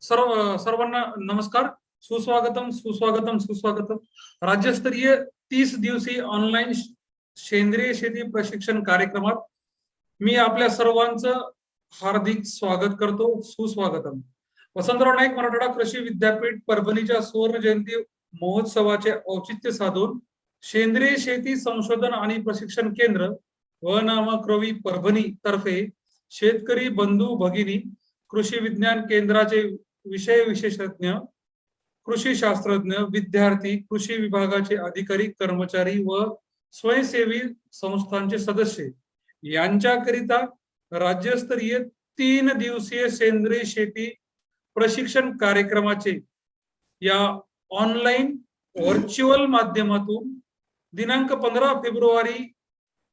सर्वांना नमस्कार. सुस्वागतम सुस्वागतम सुस्वागतम. राज्यस्तरीय 30 दिवसीय ऑनलाईन सेंद्रिय शेती प्रशिक्षण कार्यक्रमात मी आपल्या सर्वांचं हार्दिक स्वागत करतो. सुस्वागतम. वसंतराव नाईक मराठवाडा कृषी विद्यापीठ परभणीच्या सुवर्ण जयंती महोत्सवाचे औचित्य साधून सेंद्रिय शेती संशोधन आणि प्रशिक्षण केंद्र व नामक्रवी परभणी तर्फे शेतकरी बंधू भगिनी कृषी विज्ञान केंद्राचे विषय विशेषज्ञ, कृषी शास्त्रज्ञ, विद्यार्थी, कृषी विभागाचे अधिकारी, कर्मचारी व स्वयंसेवी संस्थांचे सदस्य यांच्याकरिता राज्यस्तरीय 3 दिवसीय सेंद्रिय शेती प्रशिक्षण कार्यक्रमाचे या ऑनलाईन व्हर्च्युअल माध्यमातून दिनांक 15 फेब्रुवारी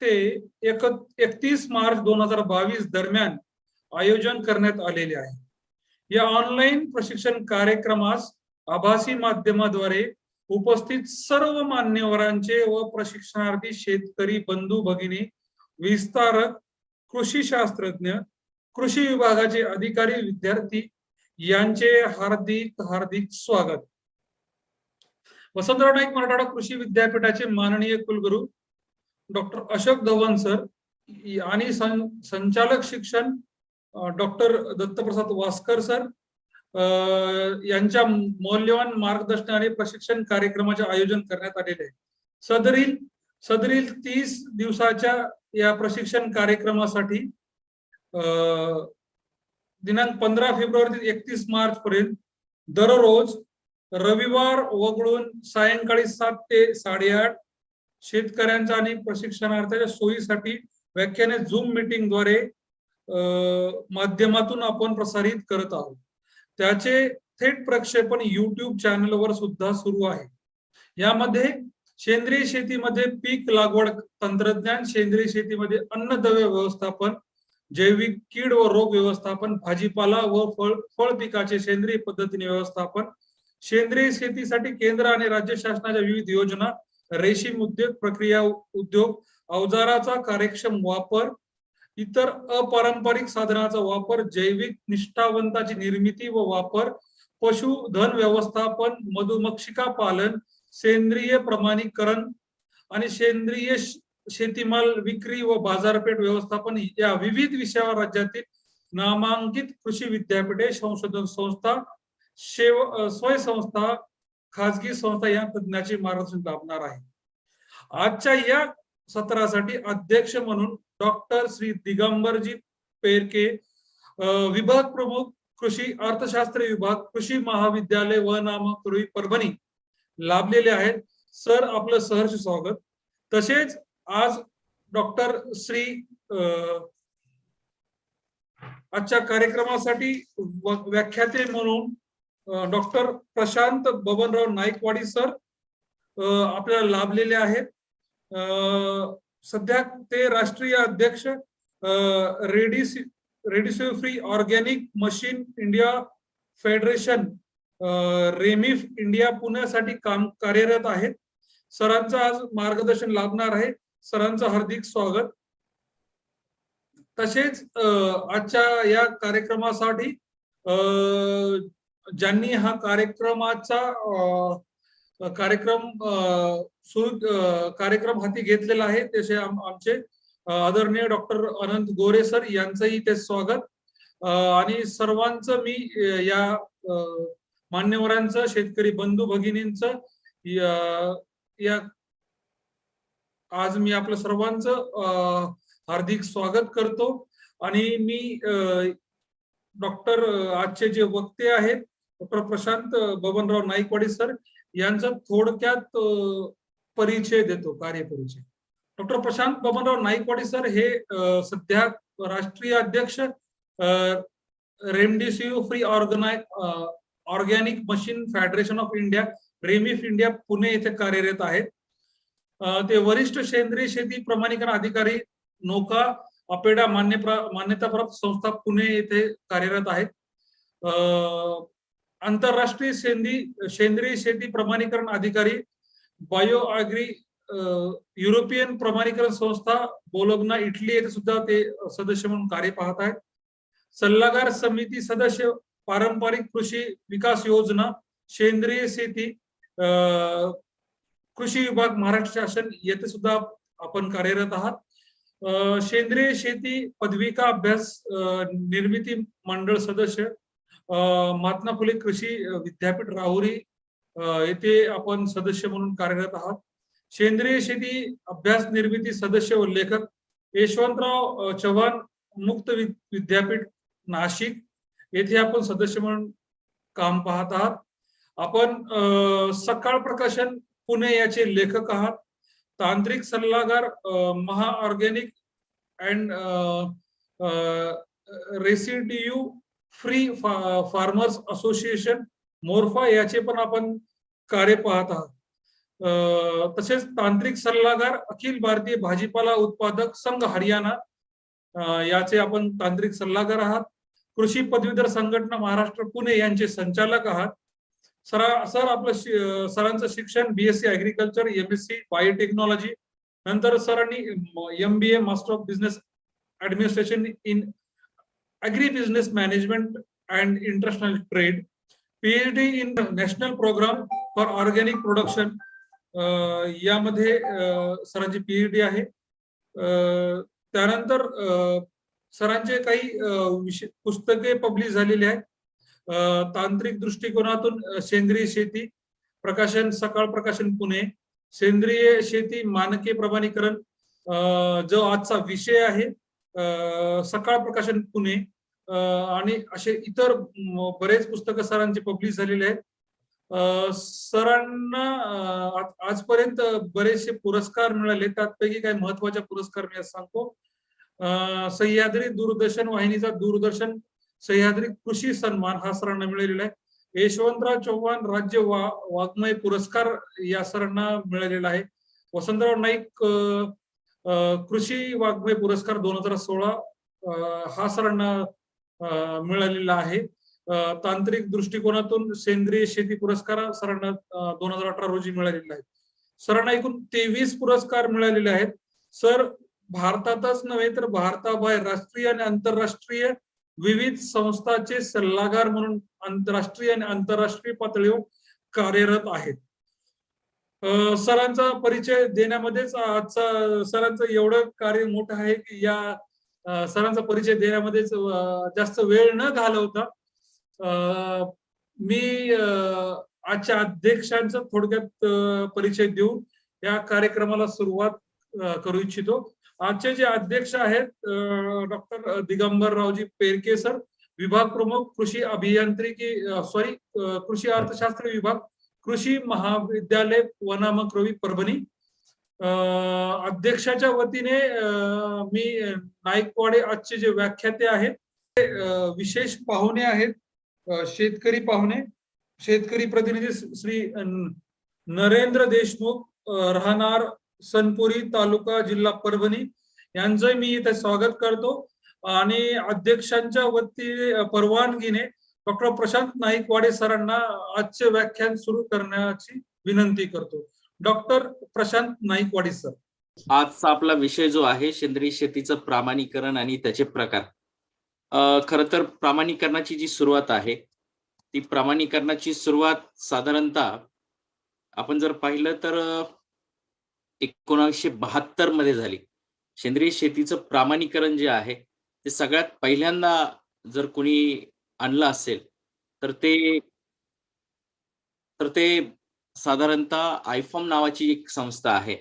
ते 31 मार्च 2022 दरम्यान आयोजन करण्यात आलेले आहे. या ऑनलाईन प्रशिक्षण कार्यक्रमास आभासी माध्यमाद्वारे उपस्थित सर्व मान्यवरांचे व प्रशिक्षणार्थी शेतकरी बंधू भगिनी, विस्तारक, कृषी शास्त्रज्ञ, कृषी विभागाचे अधिकारी, विद्यार्थी यांचे हार्दिक हार्दिक स्वागत. वसंतराव नाईक मराठवाडा कृषी विद्यापीठाचे माननीय कुलगुरू डॉक्टर अशोक धवन सर आणि संचालक शिक्षण डॉक्टर दत्तप्रसाद वास्कर सर यांच्या मौल्यवान मार्गदर्शनाने प्रशिक्षण कार्यक्रमाचे आयोजन करण्यात आलेले आहे. सदरील 30 दिवसाच्या या प्रशिक्षण कार्यक्रमासाठी दिनांक 15 फेब्रुवारी ते 31 मार्च पर्यंत दररोज रविवार वगळून सायंकाळी 7 ते 8:30 शेतकऱ्यांच्या आणि प्रशिक्षणार्थीच्या सोयीसाठी व्याख्याने झूम मीटिंग द्वारे माध्यमातून आपण प्रसारित करत आहोत. त्याचे थेट प्रक्षेपण युट्यूब चॅनलवर सुद्धा सुरू आहे. यामध्ये सेंद्रिय शेतीमध्ये पीक लागवड तंत्रज्ञान, सेंद्रिय शेतीमध्ये अन्नद्रव्य व्यवस्थापन, जैविक कीड व रोग व्यवस्थापन, भाजीपाला व फळ पिकाचे सेंद्रिय पद्धतीने व्यवस्थापन, सेंद्रिय शेतीसाठी केंद्र आणि राज्य शासनाच्या विविध योजना, रेशीम उद्योग, प्रक्रिया उद्योग, अवजाराचा कार्यक्षम वापर, इतर अपारंपरिक साधनाचा वापर, जैविक निष्ठावंताची निर्मिती व वापर, पशुधन व्यवस्थापन, मधुमक्षिका पालन, सेंद्रिय प्रमाणीकरण आणि सेंद्रिय शेतीमाल विक्री व बाजारपेठ व्यवस्थापन या विविध विषयावर राज्यातील नामांकित कृषी विद्यापीठे, संशोधन संस्था, स्वयंसंस्था, खाजगी संस्था या तज्ञाचे मार्गदर्शन लाभणार आहे. आजच्या या सत्रासाठी अध्यक्ष म्हणून डॉक्टर श्री दिगंबरजी पेरके, विभाग प्रमुख कृषी अर्थशास्त्र विभाग, कृषी महाविद्यालय व नामक्रवी परभणी लाभलेले आहेत. सर, आपलं सहर्ष स्वागत. तसेच आज डॉक्टर श्री आजच्या कार्यक्रमासाठी व्याख्याते म्हणून डॉक्टर प्रशांत बबनराव नाईकवाडी सर आपल्याला लाभलेले आहेत. सध्या ते राष्ट्रीय अध्यक्ष रेडिसिव्ह free organic mission India federation REMIF India पुण्यासाठी काम कार्यरत आहेत. सरांचं आज मार्गदर्शन लाभणार आहे. सरांचं हार्दिक स्वागत. तसेच आजच्या या कार्यक्रमासाठी ज्यांनी हा कार्यक्रम हाती घेतलेला आहे तसे आमचे आदरणीय डॉक्टर अनंत गोरे सर यांचंही ते स्वागत. आणि सर्वांचं मी या मान्यवरांचं, शेतकरी बंधू भगिनींचं या आज मी आपलं सर्वांचं हार्दिक स्वागत करतो. आणि मी डॉक्टर आजचे जे वक्ते आहेत डॉक्टर प्रशांत बबनराव नाईकवाडी सर यांचा थोडक्यात परिचय देतो, कार्यपरिचय. डॉक्टर प्रशांत बबनराव नाईकवाडी सर हे सध्या राष्ट्रीय अध्यक्ष रेमडेसिव्हिर free organic mission federation of India REMIF India Pune येथे कार्यरत आहेत. ते वरिष्ठ सेंद्रिय शेती प्रमाणीकरण अधिकारी नोका अपेडा मान्यताप्राप्त संस्था पुणे येथे कार्यरत आहेत. आंतरराष्ट्रीय सेंद्रिय शेती प्रमाणीकरण अधिकारी बायो अग्री युरोपियन प्रमाणीकरण संस्था बोलोग्ना इटली येथे सुद्धा ते सदस्य म्हणून कार्य पाहत आहेत. सल्लागार समिती सदस्य पारंपरिक कृषी विकास योजना, सेंद्रिय शेती, कृषी विभाग, महाराष्ट्र शासन येथे सुद्धा आपण कार्यरत आहात. सेंद्रिय शेती पदविका अभ्यास निर्मिती मंडळ सदस्य, महात्मा फुले कृषी विद्यापीठ राहुरी येथे आपण सदस्य म्हणून कार्यरत आहात. सेंद्रिय शेती अभ्यास निर्मिती सदस्य व लेखक यशवंतराव चव्हाण मुक्त विद्यापीठ नाशिक येथे आपण सदस्य म्हणून काम पाहत आहात. आपण सकाळ प्रकाशन पुणे याचे लेखक आहात. तांत्रिक सल्लागार Maha organic and residue free farmers association MORFA याचे पण आपण कार्य पाहत आहात. तसेच तांत्रिक सल्लागार अखिल भारतीय भाजीपाला उत्पादक संघ हरियाणा याचे आपण तांत्रिक सल्लागार आहात. कृषी पदवीधर संघटना महाराष्ट्र पुणे यांचे संचालक आहात. सर आपलं सरांचं शिक्षण बीएससी ऍग्रिकल्चर, एमएससी बायोटेक्नॉलॉजी, नंतर सरांनी MBA master of business administration in agri business management and international trade, PhD in national programme for organic production यामध्ये सरांची PhD आहे. त्यानंतर सरांचे काही पुस्तके पब्लिश झालेली आहेत. तांत्रिक दृष्टिकोनातून सेंद्रिय शेती, प्रकाशन सकाळ प्रकाशन पुणे, सेंद्रिय शेती मानके प्रमाणीकरण जो आजचा विषय आहे, सकाळ प्रकाशन पुणे, आणि असे इतर बरेच पुस्तकं सरांचे पब्लिश झालेले आहेत. सरांना आजपर्यंत बरेचसे पुरस्कार मिळाले, त्यापैकी काही महत्वाचे पुरस्कार मी सांगतो. सह्याद्री दूरदर्शन वाहिनीचा दूरदर्शन सह्याद्री कृषी सन्मान हा सरांना मिळालेला आहे. यशवंतराव चव्हाण राज्य वाङ्मय पुरस्कार या सरांना मिळालेला आहे. वसंतराव नाईक कृषी वाङ्मय पुरस्कार 2016 हा सरांना मिळालेला आहे. तांत्रिक दृष्टिकोनातून सेंद्रिय शेती पुरस्कार सरांना 2018 रोजी मिळालेला आहे. सरांना एकूण 23 पुरस्कार मिळालेले आहेत. सर भारतातच नव्हे तर भारताबाहेर राष्ट्रीय आणि आंतरराष्ट्रीय विविध संस्थांचे सल्लागार म्हणून आंतरराष्ट्रीय आणि आंतरराष्ट्रीय पातळीवर कार्यरत आहेत. सरांचा परिचय देण्यामध्येच आजचा सरांचं एवढं कार्य मोठं आहे की या सरांचा परिचय देण्यामध्येच जास्त वेळ न घालवता मी आजच्या अध्यक्षांचा थोडक्यात परिचय देऊन या कार्यक्रमाला सुरुवात करू इच्छितो. आजचे जे अध्यक्ष आहेत डॉक्टर दिगंबररावजी पेरके सर, विभाग प्रमुख कृषी अभियांत्रिकी कृषी अर्थशास्त्र विभाग, कृषी महाविद्यालय वनामक्रोवी परभणी. अध्यक्षाच्या वतीने मी नाईकवाडे आजचे जे व्याख्याते आहेत ते विशेष पाहुणे आहेत, शेतकरी पाहुणे, शेतकरी प्रतिनिधी श्री नरेंद्र देशमुख, राहणार सनपुरी, तालुका जिल्हा परभणी, यांचं मी इथे स्वागत करतो. आणि अध्यक्षांच्या वती परवानगीने डॉक्टर प्रशांत नाईकवाडे सरांना आजचे व्याख्यान सुरू करण्याची विनंती करतो. Doctor Prashant Naikwade sir. आजचा आपला विषय जो आहे सेंद्रिय शेतीचं प्रमाणीकरण आणि त्याचे प्रकार. खरं तर प्रमाणीकरणाची जी सुरुवात आहे ती प्रमाणीकरणाची सुरुवात साधारणतः आपण जर पाहिलं तर 1972 मध्ये झाली. सेंद्रिय शेतीचं प्रमाणीकरण जे आहे ते सगळ्यात पहिल्यांदा जर कोणी आणलं असेल तर ते साधारणतः आयफॉर्म नावाची एक संस्था आहे,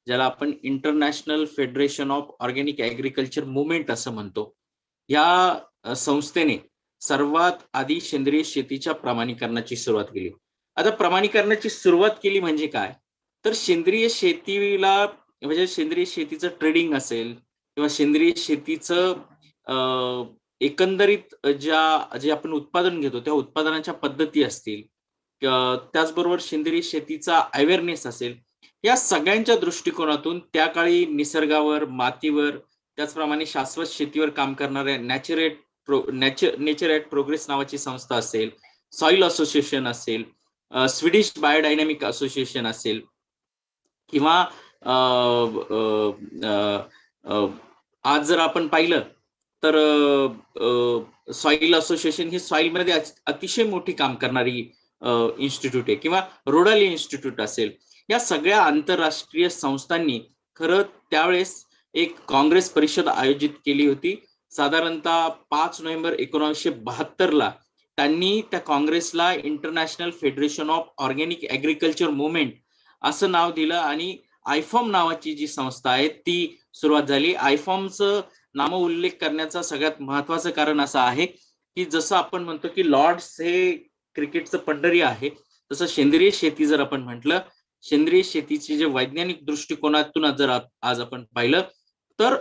ज्याला आपण international federation of organic agriculture movement असं म्हणतो. या संस्थेने सर्वात आधी सेंद्रिय शेतीच्या प्रमाणीकरणाची सुरुवात केली. आता प्रमाणीकरणाची सुरुवात केली म्हणजे काय, तर सेंद्रिय शेतीला म्हणजे सेंद्रिय शेतीचं ट्रेडिंग असेल किंवा सेंद्रिय शेतीचं एकंदरीत जे आपण उत्पादन घेतो त्या उत्पादनाच्या पद्धती असतील, त्याचबरोबर सेंद्रिय शेतीचा अवेअरनेस असेल, या सगळ्यांच्या दृष्टिकोनातून त्या काळी निसर्गावर, मातीवर, त्याचप्रमाणे शाश्वत शेतीवर काम करणाऱ्या नेचर ॲट प्रोग्रेस नावाची संस्था असेल, सॉइल असोसिएशन असेल, स्वीडिश बायोडायनॅमिक असोसिएशन असेल, किंवा आज जर आपण पाहिलं तर सॉइल असोसिएशन ही सॉइल मध्ये अतिशय मोठी काम करणारी इन्स्टिट्यूट आहे, किंवा रोडाली इन्स्टिट्यूट असेल. या सगळ्या आंतरराष्ट्रीय संस्थांनी खरं त्यावेळेस एक काँग्रेस परिषद आयोजित केली होती. साधारणतः 5 नोव्हेंबर 1972ला त्यांनी त्या काँग्रेसला international federation of organic agriculture movement असं नाव दिलं, आणि आयफॉर्म नावाची जी संस्था आहे ती सुरुवात झाली. आयफॉर्मचं नामोल्लेख करण्याचं सगळ्यात महत्वाचं कारण असं आहे की जसं आपण म्हणतो की लॉर्ड्स हे क्रिकेटचं पंढरी आहे, तसं सेंद्रिय शेती जर आपण म्हटलं, सेंद्रिय शेतीचे जे वैज्ञानिक दृष्टिकोनातून जर आज आपण पाहिलं तर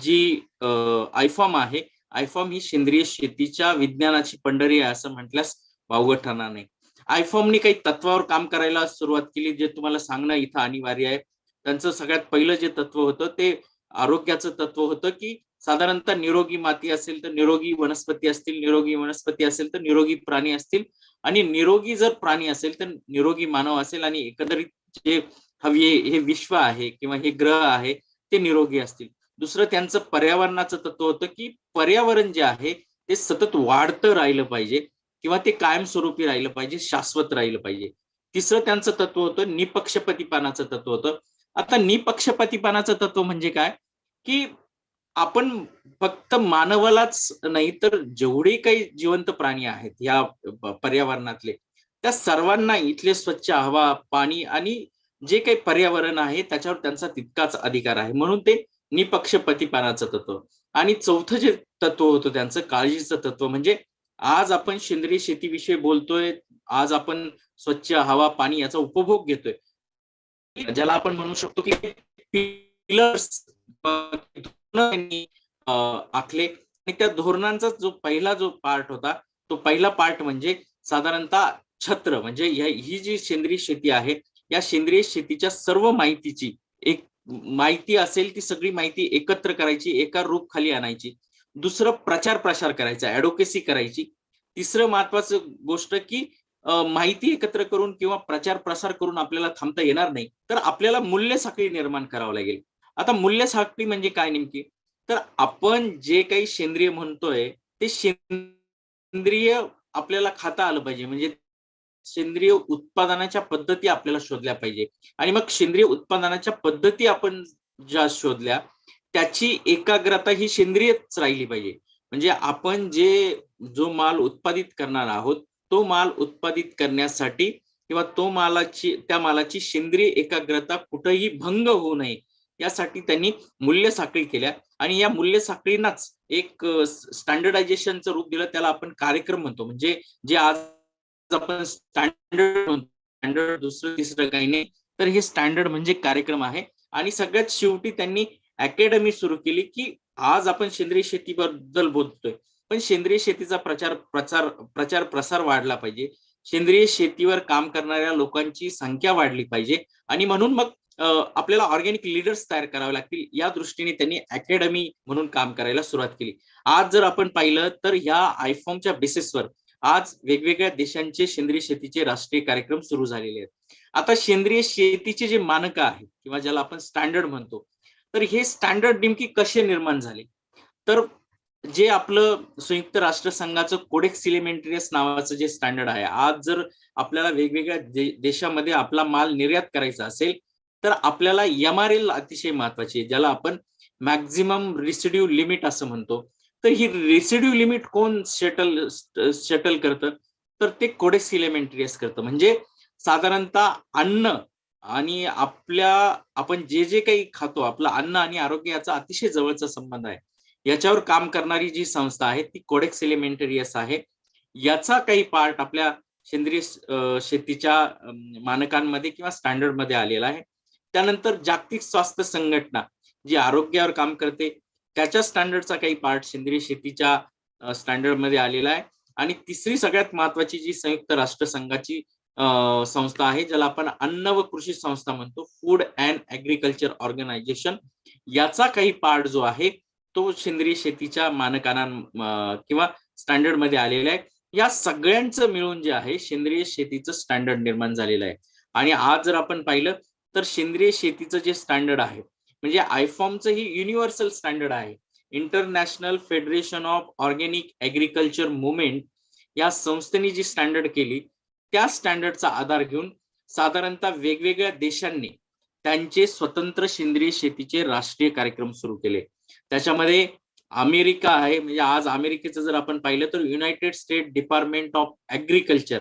जी आयफॉर्म आहे, आयफॉर्म ही सेंद्रिय शेतीच्या विज्ञानाची पंढरी आहे असं म्हटल्यास वावगं ठरणार नाही. आयफॉर्मने काही तत्वावर काम करायला सुरुवात केली, जे तुम्हाला सांगणं इथं अनिवार्य आहे. त्यांचं सगळ्यात पहिलं जे तत्व होतं ते आरोग्याचं तत्व होतं की साधारणतः निरोगी माती असेल तर निरोगी वनस्पती असतील, निरोगी वनस्पती असेल तर निरोगी प्राणी असतील, आणि निरोगी जर प्राणी असेल तर निरोगी मानव असेल, आणि एकंदरीत जे हवी हे विश्व आहे किंवा हे ग्रह आहे ते निरोगी असतील. दुसरं त्यांचं पर्यावरणाचं तत्व होतं की पर्यावरण जे आहे ते सतत वाढतं राहिलं पाहिजे, किंवा ते कायमस्वरूपी राहिलं पाहिजे, शाश्वत राहिलं पाहिजे. तिसरं त्यांचं तत्व होतं निपक्षपातीपणाचं तत्व होतं. आता निपक्षपातीपणाचं तत्व म्हणजे काय, की आपण फक्त मानवालाच नाही तर जेवढे काही जिवंत प्राणी आहेत या पर्यावरणातले, त्या सर्वांना इथले स्वच्छ हवा, पाणी आणि जे काही पर्यावरण आहे त्याच्यावर त्यांचा तितकाच अधिकार आहे. म्हणून ते निपक्षपातीपणाचं तत्व. आणि चौथं जे तत्व होतं त्यांचं काळजीचं तत्व, म्हणजे आज आपण सेंद्रिय शेतीविषयी बोलतोय, आज आपण स्वच्छ हवा, पाणी याचा उपभोग घेतोय, ज्याला आपण म्हणू शकतो की पिलर्स त्यांनी आखले. आणि त्या धोरणांचा जो पार्ट होता, तो पहिला पार्ट म्हणजे साधारणतः छत्र, म्हणजे ही जी सेंद्रिय शेती आहे या सेंद्रिय शेतीच्या सर्व माहितीची एक माहिती असेल ती सगळी माहिती एकत्र करायची, एका रूप खाली आणायची. दुसरं प्रचार प्रसार करायचा, ऍडव्होकेसी करायची. तिसरं महत्वाचं गोष्ट की माहिती एकत्र करून किंवा प्रचार प्रसार करून आपल्याला थांबता येणार नाही, तर आपल्याला मूल्य साखळी निर्माण करावं लागेल. आता मूल्य साखळी म्हणजे काय नेमकी, तर आपण जे काही सेंद्रिय म्हणतोय ते सेंद्रिय आपल्याला खाता आलं पाहिजे, म्हणजे सेंद्रिय उत्पादनाच्या पद्धती आपल्याला शोधल्या पाहिजे. आणि मग सेंद्रिय उत्पादनाच्या पद्धती आपण ज्या शोधल्या त्याची एकाग्रता ही सेंद्रियच राहिली पाहिजे. म्हणजे आपण जो माल उत्पादित करणार आहोत तो माल उत्पादित करण्यासाठी किंवा त्या मालाची सेंद्रिय एकाग्रता कुठेही भंग होऊ नये यासाठी त्यांनी मूल्य साखळी केल्या. आणि या मूल्य साखळींनाच एक स्टँडर्डायझेशनचं रूप दिलं, त्याला आपण कार्यक्रम म्हणतो. म्हणजे जे आज आपण स्टँडर्ड म्हणतो, स्टँडर्ड दुसरं तिसरं काही नाही, तर हे स्टँडर्ड म्हणजे कार्यक्रम आहे. आणि सगळ्यात शेवटी त्यांनी अकॅडमी सुरू केली की आज आपण सेंद्रिय शेतीबद्दल बोलतोय, पण सेंद्रिय शेतीचा प्रचार प्रसार वाढला पाहिजे, सेंद्रिय शेतीवर काम करणाऱ्या लोकांची संख्या वाढली पाहिजे, आणि म्हणून मग आपल्याला ऑर्गॅनिक लीडर्स तयार करावे लागतील. या दृष्टीने त्यांनी अकॅडमी म्हणून काम करायला सुरुवात केली. आज जर आपण पाहिलं तर ह्या आयफॉर्मच्या बेसिसवर आज वेगवेगळ्या देशांचे सेंद्रिय शेतीचे राष्ट्रीय कार्यक्रम सुरू झालेले आहेत. आता सेंद्रिय शेतीचे जे मानक आहे किंवा ज्याला आपण स्टँडर्ड म्हणतो, तर हे स्टँडर्ड नेमकी कसे निर्माण झाले, तर जे आपलं संयुक्त राष्ट्र संघाचं कोडेक्स एलिमेंटरियस नावाचं जे स्टँडर्ड आहे, आज जर आपल्याला वेगवेगळ्या देशामध्ये आपला माल निर्यात करायचा असेल तर आपल्याला MRL अतिशय महत्वाची आहे, ज्याला आपण मॅक्झिमम रेसिड्यू लिमिट असं म्हणतो. तर ही रेसिड्यू लिमिट कोण सेटल करतं, तर ते कोडेक्स एलिमेंटरियस करतं. म्हणजे साधारणतः अन्न आणि आपण जे काही खातो, आपलं अन्न आणि आरोग्य याचा अतिशय जवळचा संबंध आहे. याच्यावर काम करणारी जी संस्था आहे ती कोडेक्स एलिमेंटरियस आहे. याचा काही पार्ट आपल्या सेंद्रिय शेतीच्या मानकांमध्ये किंवा स्टँडर्ड मध्ये आलेला आहे. त्यानंतर जागतिक स्वास्थ्य संघटना जी आरोग्यावर काम करते त्याच्या स्टँडर्डचा काही पार्ट सेंद्रिय शेतीच्या स्टँडर्ड मध्ये आलेला आहे. आणि तिसरी सगळ्यात महत्वाची जी संयुक्त राष्ट्र संघाची संस्था आहे, ज्याला आपण अन्न व कृषी संस्था म्हणतो, फूड अँड ऍग्रिकल्चर ऑर्गनायझेशन, याचा काही पार्ट जो आहे तो सेंद्रिय शेतीच्या मानकांना किंवा स्टँडर्ड मध्ये आलेला आहे. या सगळ्यांचं मिळून जे आहे सेंद्रिय शेतीचं स्टँडर्ड निर्माण झालेलं आहे. आणि आज जर आपण पाहिलं तर सेंद्रिय शेतीचं जे स्टँडर्ड आहे म्हणजे आयफॉर्मचं ही युनिव्हर्सल स्टँडर्ड आहे. International federation of organic agriculture movement या संस्थेने जी स्टँडर्ड केली त्या स्टँडर्डचा आधार घेऊन साधारणतः वेगवेगळ्या देशांनी त्यांचे स्वतंत्र सेंद्रिय शेतीचे राष्ट्रीय कार्यक्रम सुरू केले. त्याच्यामध्ये अमेरिका आहे, म्हणजे आज अमेरिकेचं जर आपण पाहिलं तर United state department of agriculture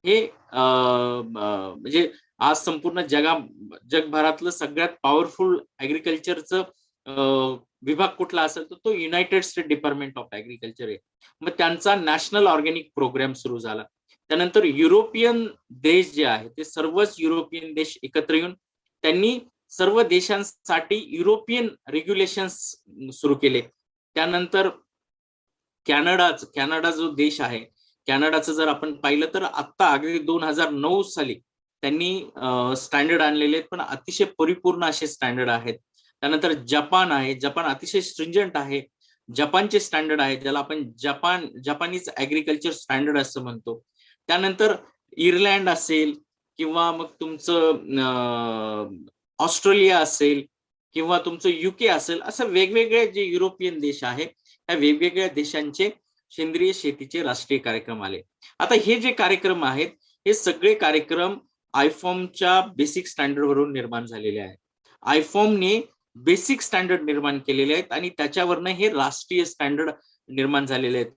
हे म्हणजे आज संपूर्ण जगभरातलं सगळ्यात पॉवरफुल ऍग्रिकल्चरचं विभाग कुठला असेल तर तो United state department of agriculture आहे. मग त्यांचा नॅशनल ऑर्गॅनिक प्रोग्राम सुरू झाला. त्यानंतर युरोपियन देश जे आहे ते सर्वच युरोपियन देश एकत्र येऊन त्यांनी सर्व देशांसाठी युरोपियन रेग्युलेशन्स सुरू केले. त्यानंतर कॅनडा जो देश आहे, कॅनडाचं जर आपण पाहिलं तर आता अगदी 2009 साली त्यांनी स्टँडर्ड आणलेले आहेत, पण अतिशय परिपूर्ण असे स्टँडर्ड आहेत. त्यानंतर जपान आहे, जपान अतिशय स्ट्रिंजंट आहे. जपानचे स्टँडर्ड आहे ज्याला आपण जपानीज ऍग्रिकल्चर स्टँडर्ड असं म्हणतो. त्यानंतर इर्लंड असेल किंवा मग तुमचं ऑस्ट्रेलिया असेल किंवा तुमचं युके असेल, असं वेगवेगळे जे युरोपियन देश आहे त्या वेगवेगळ्या देशांचे सेंद्रिय शेतीचे राष्ट्रीय कार्यक्रम आले. आता हे जे कार्यक्रम आहेत हे सगळे कार्यक्रम आयफॉर्मच्या बेसिक स्टँडर्ड वरून निर्माण झालेले आहेत. आयफॉर्मने बेसिक स्टँडर्ड निर्माण केलेले आहेत आणि त्याच्यावरनं हे राष्ट्रीय स्टँडर्ड निर्माण झालेले आहेत.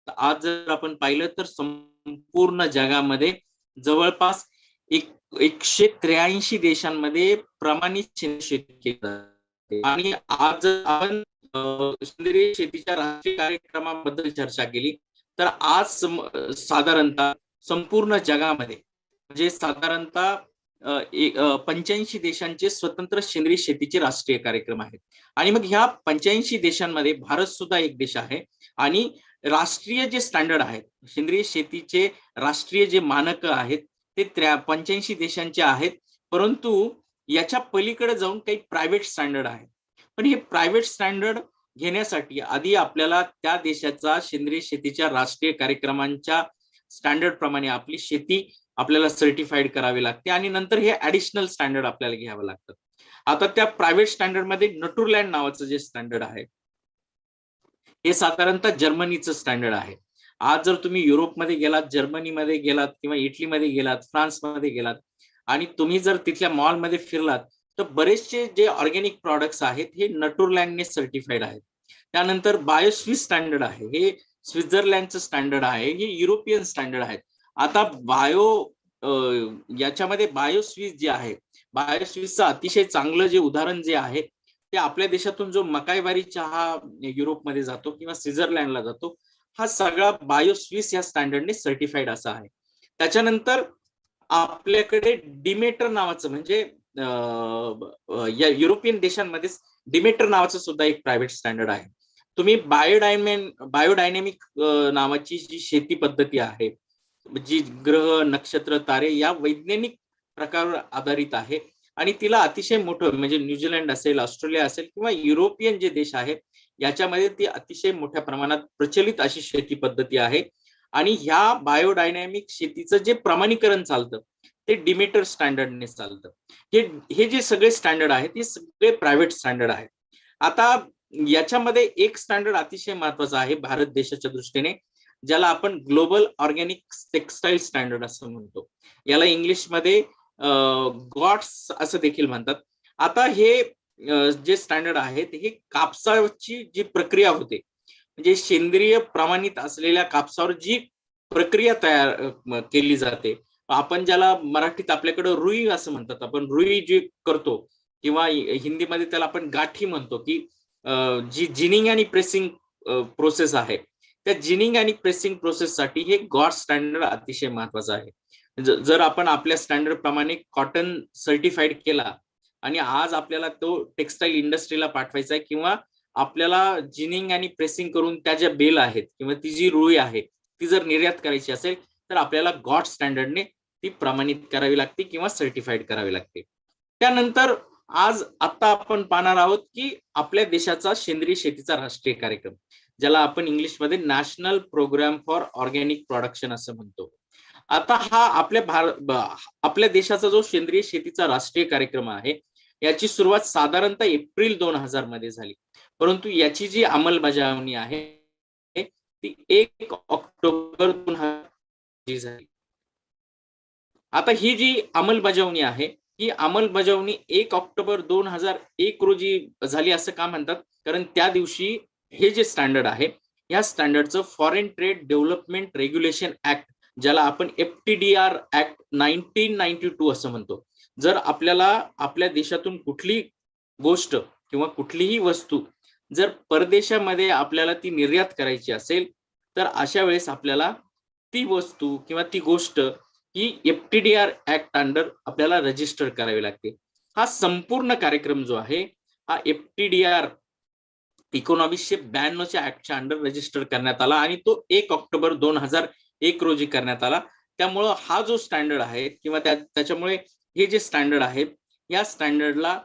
आज जर आपण पाहिलं तर संपूर्ण जगामध्ये जवळपास 183 देशांमध्ये प्रमाणित शेती केली जाते. आणि आज आपण सेंद्रिय शेतीच्या राष्ट्रीय कार्यक्रमाबद्दल चर्चा केली तर आज साधारणतः संपूर्ण जगामध्ये म्हणजे साधारणतः 85 देशांचे स्वतंत्र सेंद्रिय शेतीचे राष्ट्रीय कार्यक्रम आहेत. आणि मग ह्या 85 देशांमध्ये भारत सुद्धा एक देश आहे. आणि राष्ट्रीय जे स्टँडर्ड आहेत सेंद्रिय शेतीचे राष्ट्रीय जे मानक आहेत ते 85 देशांचे आहेत. परंतु याच्या पलीकडे जाऊन काही प्रायव्हेट स्टँडर्ड आहेत. पण हे प्रायव्हेट स्टँडर्ड घेण्यासाठी आधी आपल्याला त्या देशाचा सेंद्रिय शेतीच्या राष्ट्रीय कार्यक्रमांच्या स्टँडर्ड प्रमाणे आपली शेती आपल्याला सर्टिफाईड करावी लागते आणि नंतर हे ऍडिशनल स्टँडर्ड आपल्याला घ्यावं लागतं. आता त्या प्रायव्हेट स्टँडर्ड मध्ये नटूरलँड नावाचं जे स्टँडर्ड आहे हे साधारणतः जर्मनीचं स्टँडर्ड आहे. आज जर तुम्ही युरोपमध्ये गेलात, जर्मनीमध्ये गेलात किंवा इटलीमध्ये गेलात, फ्रान्समध्ये गेलात आणि तुम्ही जर तिथल्या मॉलमध्ये फिरलात तर बरेचसे जे ऑर्गॅनिक प्रॉडक्ट्स आहेत हे नटूरलँडने सर्टिफाईड आहेत. त्यानंतर बायोस्विस स्टँडर्ड आहे, हे स्वित्झर्लंडचं स्टँडर्ड आहे, हे युरोपियन स्टँडर्ड आहेत. आता याच्यामध्ये बायोस्विस जे आहे, बायोस्विसचं अतिशय चांगलं जे उदाहरण जे आहे ते आपल्या देशातून जो मकाईवारी चहा युरोपमध्ये जातो किंवा स्वित्झर्लंडला जातो हा सगळा बायोस्विस या स्टँडर्डने सर्टिफाईड असा आहे. त्याच्यानंतर आपल्याकडे डिमेटर नावाचं म्हणजे या युरोपियन देशांमध्येच डिमेटर नावाचं सुद्धा एक प्रायव्हेट स्टँडर्ड आहे. तुम्ही बायोडायनेमिक नावाची जी शेती पद्धती आहे जी ग्रह, नक्षत्र, तारे या वैज्ञानिक प्रकारावर आधारित आहे आणि तिला अतिशय मोठं म्हणजे न्यूझीलंड असेल, ऑस्ट्रेलिया असेल किंवा युरोपियन जे देश आहेत याच्यामध्ये ती अतिशय मोठ्या प्रमाणात प्रचलित अशी शेती पद्धती आहे. आणि ह्या बायोडायनॅमिक शेतीचं जे प्रमाणीकरण चालतं ते डिमेटर स्टँडर्डने चालतं. हे जे सगळे स्टँडर्ड आहेत ते सगळे प्रायव्हेट स्टँडर्ड आहेत. आता याच्यामध्ये एक स्टँडर्ड अतिशय महत्वाचा आहे भारत देशाच्या दृष्टीने ज्याला आपण ग्लोबल ऑर्गॅनिक टेक्सटाईल स्टँडर्ड असं म्हणतो. याला इंग्लिशमध्ये गॉट्स असं देखील म्हणतात. आता हे जे स्टँडर्ड आहेत हे कापसाची जी प्रक्रिया होते म्हणजे सेंद्रिय प्रमाणित असलेल्या कापसावर जी प्रक्रिया तयार केली जाते, आपण ज्याला मराठीत आपल्याकडे रुई असं म्हणतात, आपण रुई जी करतो किंवा हिंदीमध्ये त्याला आपण गाठी म्हणतो की जी जिनिंग आणि प्रेसिंग प्रोसेस आहे त्या जिनिंग आणि प्रेसिंग प्रोसेससाठी हे गॉड स्टँडर्ड अतिशय महत्वाचं आहे. जर आपण आपल्या स्टँडर्ड प्रमाणे कॉटन सर्टिफाईड केला आणि आज आपल्याला तो टेक्सटाईल इंडस्ट्रीला पाठवायचा आहे किंवा आपल्याला जिनिंग आणि प्रेसिंग करून त्या ज्या बेल आहेत किंवा ती जी रुई आहे ती जर निर्यात करायची असेल तर आपल्याला गॉड स्टँडर्डने ती प्रमाणित करावी लागते किंवा सर्टिफाईड करावी लागते. त्यानंतर आज आता आपण पाहणार आहोत की आपल्या देशाचा सेंद्रिय शेतीचा राष्ट्रीय कार्यक्रम ज्याला आपण इंग्लिशमध्ये national programme for organic production असं म्हणतो. आता हा आपल्या देशाचा जो सेंद्रिय शेतीचा राष्ट्रीय कार्यक्रम आहे याची सुरुवात साधारणतः एप्रिल 2000 मध्ये झाली, परंतु याची जी अंमलबजावणी आहे ती 1 ऑक्टोबर 2000 झाली. आता ही जी अंमलबजावणी आहे, ही अंमलबजावणी 1 ऑक्टोबर 2001 रोजी झाली असं का म्हणतात? कारण त्या दिवशी हे जे स्टँडर्ड आहे, या स्टँडर्डचं foreign trade development regulation act, ज्याला आपण FTDR ऍक्ट 1992 असं म्हणतो. जर आपल्याला आपल्या देशातून कुठली गोष्ट किंवा कुठलीही वस्तू जर परदेशामध्ये आपल्याला ती निर्यात करायची असेल, तर अशा वेळेस आपल्याला ती वस्तू किंवा ती गोष्ट ही FTDR ऍक्ट अंडर आपल्याला रजिस्टर करावी लागते. हा संपूर्ण कार्यक्रम जो आहे, हा FTDR 1992च्या ऍक्टच्या अंडर रजिस्टर करण्यात आला आणि तो 1 ऑक्टोबर 2001 रोजी करण्यात आला. त्यामुळं हा जो स्टँडर्ड आहे किंवा त्याच्यामुळे हे जे स्टँडर्ड आहेत, या स्टँडर्डला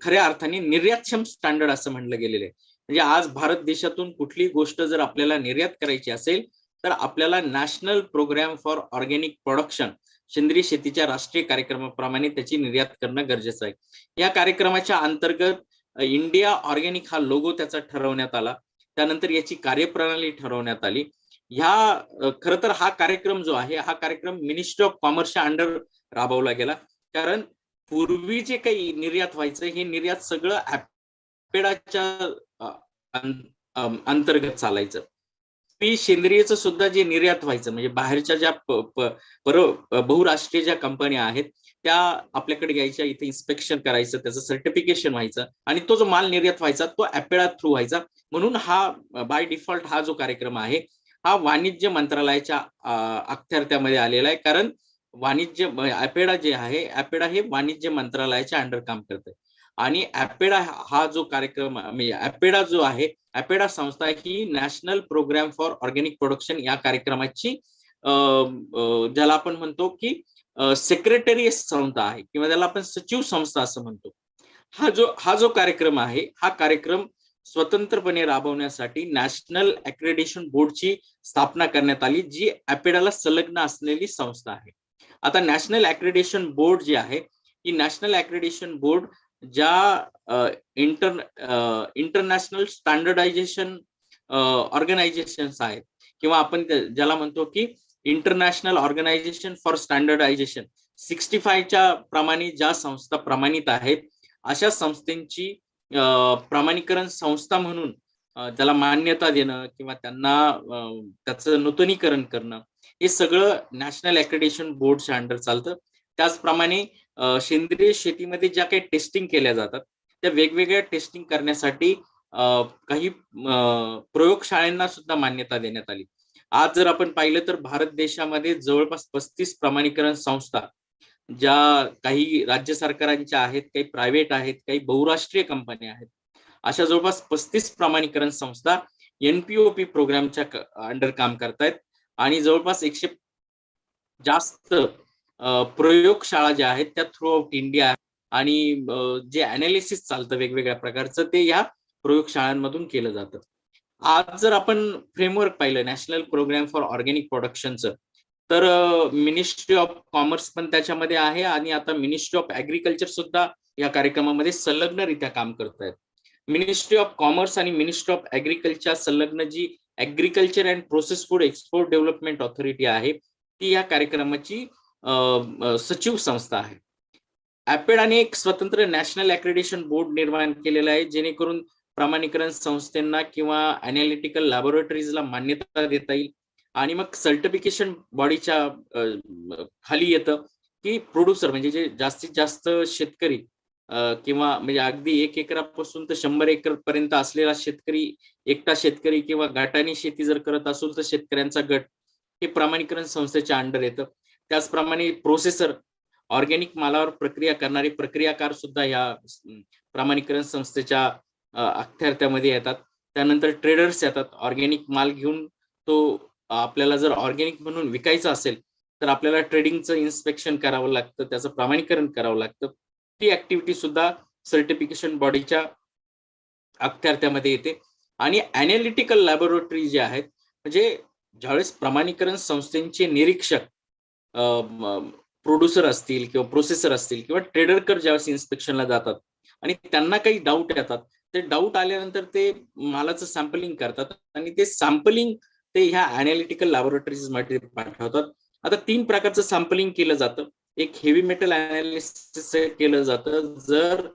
खऱ्या अर्थाने निर्यातक्षम स्टँडर्ड असं म्हणलं गेलेलं आहे. म्हणजे आज भारत देशातून कुठली गोष्ट जर आपल्याला निर्यात करायची असेल, तर आपल्याला national programme for organic production, सेंद्रिय शेतीच्या राष्ट्रीय कार्यक्रमाप्रमाणे त्याची निर्यात करणं गरजेचं आहे. या कार्यक्रमाच्या अंतर्गत इंडिया ऑर्गॅनिक हा लोगो त्याचा ठरवण्यात आला. त्यानंतर याची कार्यप्रणाली ठरवण्यात आली. खरं तर हा कार्यक्रम जो आहे, हा कार्यक्रम मिनिस्ट्री ऑफ कॉमर्सच्या अंडर राबवला गेला. कारण पूर्वी जे काही निर्यात व्हायचं, हे निर्यात सगळं ऍपेडाच्या अंतर्गत चालायचं. सेंद्रियचं सुद्धा जे निर्यात व्हायचं, म्हणजे बाहेरच्या ज्या बहुराष्ट्रीय ज्या कंपन्या आहेत, त्या आपल्याकडे यायच्या, इथे इन्स्पेक्शन करायचं, त्याचं सर्टिफिकेशन व्हायचं आणि तो जो माल निर्यात व्हायचा तो ऍपेडा थ्रू व्हायचा. म्हणून हा बाय डिफॉल्ट हा जो कार्यक्रम आहे, हा वाणिज्य मंत्रालयाच्या अखत्यारीमध्ये आलेला आहे. कारण वाणिज्य ऍपेडा जे आहे, ऍपेडा हे वाणिज्य मंत्रालयाच्या अंडर काम करते आणि ऍपेडा हा जो कार्यक्रम, म्हणजे ऍपेडा जो आहे, ऍपेडा संस्था ही national programme for organic production या कार्यक्रमाची ज्याला आपण म्हणतो की सेक्रेटरी संस्था आहे किंवा त्याला आपण सचिव संस्था असं म्हणतो. हा जो कार्यक्रम आहे, हा कार्यक्रम स्वतंत्रपणे राबवण्यासाठी नॅशनल अक्रेडिटेशन बोर्डची स्थापना करण्यात आली, जी ऍपेडाला संलग्न असलेली संस्था आहे. आता नॅशनल अक्रेडिटेशन बोर्ड जे आहे, ही नॅशनल अक्रेडिटेशन बोर्ड ज्या इंटरनॅशनल स्टँडर्डायझेशन ऑर्गनायझेशन्स आहेत किंवा आपण ज्याला म्हणतो की इंटरनॅशनल ऑर्गनायझेशन फॉर स्टँडर्डायझेशन 65च्या प्रमाणे ज्या संस्था प्रमाणित आहेत, अशा संस्थांची प्रमाणीकरण संस्था म्हणून त्याला मान्यता देणं किंवा त्यांना त्याचं नूतनीकरण करणं, हे सगळं नॅशनल अक्रेडिटेशन बोर्डच्या अंडर चालतं. त्याचप्रमाणे सेंद्रिय शेतीमध्ये ज्या काही टेस्टिंग केल्या जातात, त्या वेगवेगळ्या टेस्टिंग करण्यासाठी काही प्रयोगशाळांना सुद्धा मान्यता देण्यात आली. आज जर आपण पाहिलं तर भारत देशामध्ये जवळपास 35 प्रमाणीकरण संस्था, ज्या काही राज्य सरकारांच्या आहेत, काही प्रायव्हेट आहेत, काही बहुराष्ट्रीय कंपन्या आहेत, अशा जवळपास 35 प्रमाणीकरण संस्था NPOP प्रोग्रामच्या अंडर काम करतायत आणि जवळपास 100 जास्त प्रयोगशाळा ज्या आहेत त्या थ्रू आउट इंडिया आणि जे अनालिसिस चालतं वेगवेगळ्या प्रकारचं, ते या प्रयोगशाळांमधून केलं जातं. आज जर आपण फ्रेमवर्क पाहिलं नॅशनल प्रोग्राम फॉर ऑर्गॅनिक प्रोडक्शनचं, तर मिनिस्ट्री ऑफ कॉमर्स पण त्याच्यामध्ये आहे आणि आता मिनिस्ट्री ऑफ ऍग्रीकल्चर सुद्धा या कार्यक्रमामध्ये संलग्नरित्या काम करत आहेत. मिनिस्ट्री ऑफ कॉमर्स आणि मिनिस्ट्री ऑफ ऍग्रीकल्चर संलग्न जी agriculture and process food export development authority आहे, ती या कार्यक्रमाची सचिव संस्था आहे. ऍपेडाने एक स्वतंत्र नॅशनल अक्रेडिटेशन बोर्ड निर्माण केलेला आहे, जेणेकरून प्रमाणीकरण संस्थांना किंवा अनालिटिकल लॅबोरेटरीजला मान्यता देता येईल आणि मग सर्टिफिकेशन बॉडीच्या खाली येतं की प्रोड्युसर, म्हणजे जे जास्तीत जास्त शेतकरी किंवा म्हणजे अगदी 1 एकरापासून तर 100 एकर पर्यंत असलेला शेतकरी, एकटा शेतकरी किंवा गटाने शेती जर करत असेल तर शेतकऱ्यांचा गट, हे प्रमाणीकरण संस्थेच्या अंडर येतं. त्याचप्रमाणे प्रोसेसर, ऑर्गॅनिक मालावर प्रक्रिया करणारे प्रक्रियाकार सुद्धा या प्रमाणीकरण संस्थेच्या अखत्यारीमध्ये येतात. त्यानंतर ट्रेडर्स येतात, ऑर्गॅनिक माल घेऊन तो आपल्याला जर ऑर्गॅनिक म्हणून विकायचा असेल तर आपल्याला ट्रेडिंगचं इन्स्पेक्शन करावं लागतं, त्याचं प्रमाणीकरण करावं लागतं. ती ऍक्टिव्हिटी सुद्धा सर्टिफिकेशन बॉडीच्या अखत्यारीमध्ये येते. आणि अनालिटिकल लॅबोरेटरी जे आहेत, म्हणजे ज्यावेळेस प्रमाणीकरण संस्थेचे निरीक्षक प्रोड्युसर असतील किंवा प्रोसेसर असतील किंवा ट्रेडरकर ज्यावेळेस इन्स्पेक्शनला जातात आणि त्यांना काही डाऊट येतात, ते डाऊट आल्यानंतर ते मालाचं सॅम्पलिंग करतात आणि ते सॅम्पलिंग ते ह्या अनालिटिकल लॅबोरेटरीज मध्ये पाठवतात. आता 3 प्रकारचं सॅम्पलिंग केलं जातं. एक हेवी मेटल अनालिसिस केलं जातं. जर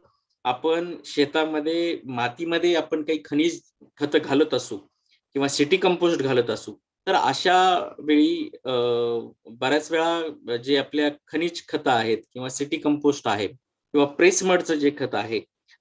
आपण शेतामध्ये मातीमध्ये आपण काही खनिज खत घालत असू किंवा सिटी कंपोस्ट घालत असू, तर अशा वेळी बऱ्याच वेळा जे आपल्या खनिज खतं आहेत किंवा सिटी कंपोस्ट आहे किंवा प्रेस मडचं जे खत आहे,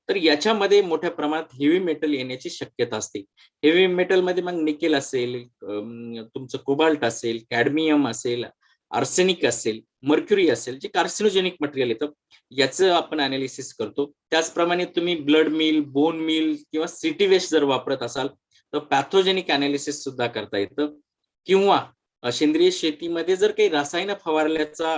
तर याच्यामध्ये मोठ्या प्रमाणात हेवी मेटल येण्याची शक्यता असते. हेवी मेटलमध्ये मग निकेल असेल, तुमचं कोबाल्ट असेल, कॅडमियम असेल, आर्सेनिक असेल, मर्क्युरी असेल, जे कार्सिनोजेनिक मटेरियल येतं, याचं आपण अनालिसिस करतो. त्याचप्रमाणे तुम्ही ब्लड मिल, बोन मिल किंवा सिटी वेस्ट जर वापरत असाल, तर पॅथोजेनिक अनालिसिस सुद्धा करता येतं. किंवा सेंद्रिय शेतीमध्ये जर काही रसायन फवारल्याचा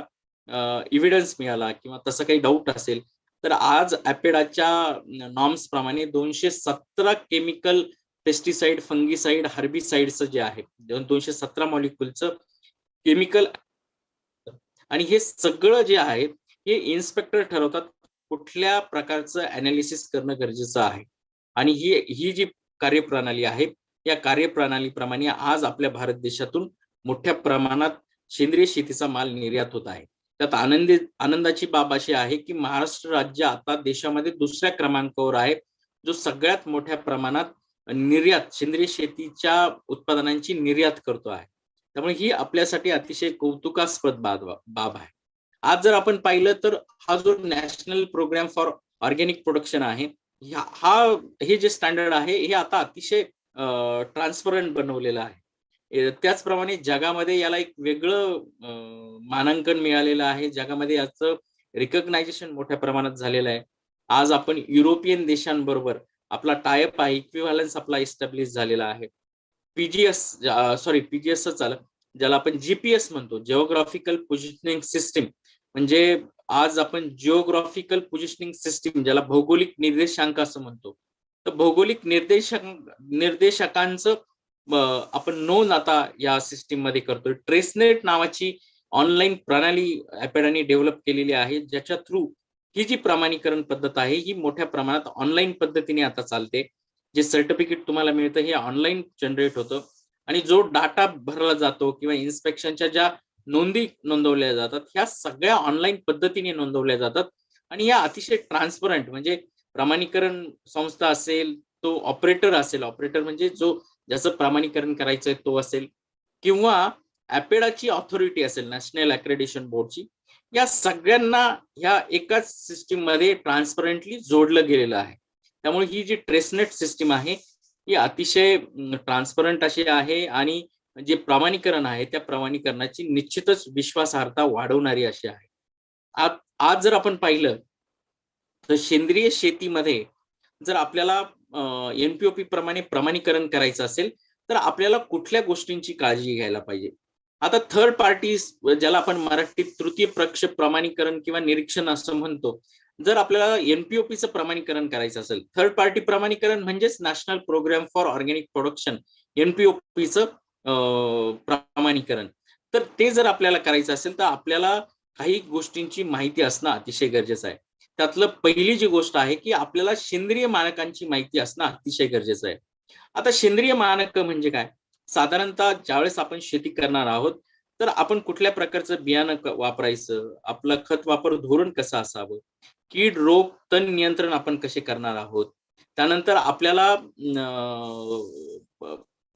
एव्हिडन्स मिळाला किंवा तसं काही डाऊट असेल, तर आज ॲपेडाच्या नॉर्म्स प्रमाणे 217 केमिकल पेस्टिसाइड, फंगिसाइड, हर्बिसाइडचं जे आहे 217 मॉलिक्युलचं केमिकल आणि हे सगळं जे आहे हे इन्स्पेक्टर ठरवतात कुठल्या प्रकारचं अनालिसिस करणं गरजेचं आहे. आणि ही जी कार्यप्रणाली आहे, या कार्यप्रणालीप्रमाणे आज आपल्या भारत देशातून मोठ्या प्रमाणात सेंद्रिय शेतीचा माल निर्यात होत आहे. त्यात आनंदाची बाब अशी आहे की महाराष्ट्र राज्य आता देशामध्ये 2ऱ्या क्रमांकावर आहे, जो सगळ्यात मोठ्या प्रमाणात सेंद्रिय शेतीच्या उत्पादनांची निर्यात करतो आहे. त्यामुळे ही आपल्यासाठी अतिशय कौतुकास्पद बाब आहे. आज जर आपण पाहिलं तर हा जो national programme for organic production आहे, हे जे स्टँडर्ड आहे हे आता अतिशय ट्रान्सपरंट बनवलेलं आहे. त्याचप्रमाणे जगामध्ये याला एक वेगळं मानांकन मिळालेलं आहे. जगामध्ये याचं रिकग्नायझेशन मोठ्या प्रमाणात झालेलं आहे. आज आपण युरोपियन देशांबरोबर आपला टायअप आहे, इक्विव्हॅलन्स आपला इस्टॅब्लिश झालेला आहे. पीजीएसच आलं, ज्याला आपण जीपीएस म्हणतो, जिओग्राफिकल पोझिशनिंग सिस्टीम. म्हणजे आज आपण जिओग्राफिकल पोझिशनिंग सिस्टीम, ज्याला भौगोलिक निर्देशांक असं म्हणतो, तर भौगोलिक निर्देशांकांचं आपण नोंद आता या सिस्टीम मध्ये करतोय. ट्रेसनेट नावाची ऑनलाईन प्रणाली ॲपेडाने डेव्हलप केलेली आहे, ज्याच्या थ्रू ही जी प्रमाणीकरण पद्धत आहे ही मोठ्या प्रमाणात ऑनलाईन पद्धतीने आता चालते. जे सर्टिफिकेट तुम्हाला मिळतं हे ऑनलाईन जनरेट होतं आणि जो डाटा भरला जातो किंवा इन्स्पेक्शनच्या ज्या नोंदी नोंदवल्या जातात, ह्या सगळ्या ऑनलाईन पद्धतीने नोंदवल्या जातात आणि या अतिशय ट्रान्सपरंट, म्हणजे प्रमाणीकरण संस्था असेल, तो ऑपरेटर म्हणजे जो ज्याचं प्रमाणीकरण करायचंय तो असेल, किंवा ॲपेडाची ऑथॉरिटी असेल, नॅशनल अक्रेडिटेशन बोर्डची, या सगळ्यांना ह्या एकाच सिस्टीम मध्ये ट्रान्सपरंटली जोडलं गेलेलं आहे. त्यामुळे ही जी ट्रेसनेट सिस्टीम आहे ही अतिशय ट्रान्सपरंट अशी आहे आणि जे प्रमाणीकरण आहे त्या प्रमाणीकरणाची निश्चितच विश्वासार्हता वाढवणारी अशी आहे. आज जर आपण पाहिलं तर सेंद्रिय शेतीमध्ये जर आपल्याला एनपीओपी प्रमाणे प्रमाणीकरण करायचं असेल, तर आपल्याला कुठल्या गोष्टींची काळजी घ्यायला पाहिजे. आता थर्ड पार्टी, ज्याला आपण मराठीत तृतीय पक्ष प्रमाणीकरण किंवा निरीक्षण असं म्हणतो, जर आपल्याला एनपीओपीचं प्रमाणीकरण करायचं असेल, थर्ड पार्टी प्रमाणीकरण म्हणजेच national programme for organic production, एनपीओपीचं प्रमाणीकरण, तर ते जर आपल्याला करायचं असेल तर आपल्याला काही गोष्टींची माहिती असणं अतिशय गरजेचं आहे. त्यातलं पहिली जी गोष्ट आहे की आपल्याला सेंद्रिय मानकांची माहिती असणं अतिशय गरजेचं आहे. आता सेंद्रिय मानक म्हणजे काय? साधारणतः ज्यावेळेस आपण शेती करणार आहोत, तर आपण कुठल्या प्रकारचं बियाणं वापरायचं, आपलं खत वापर धोरण कसं असावं, कीड रोग तण नियंत्रण आपण कसे करणार आहोत. त्यानंतर आपल्याला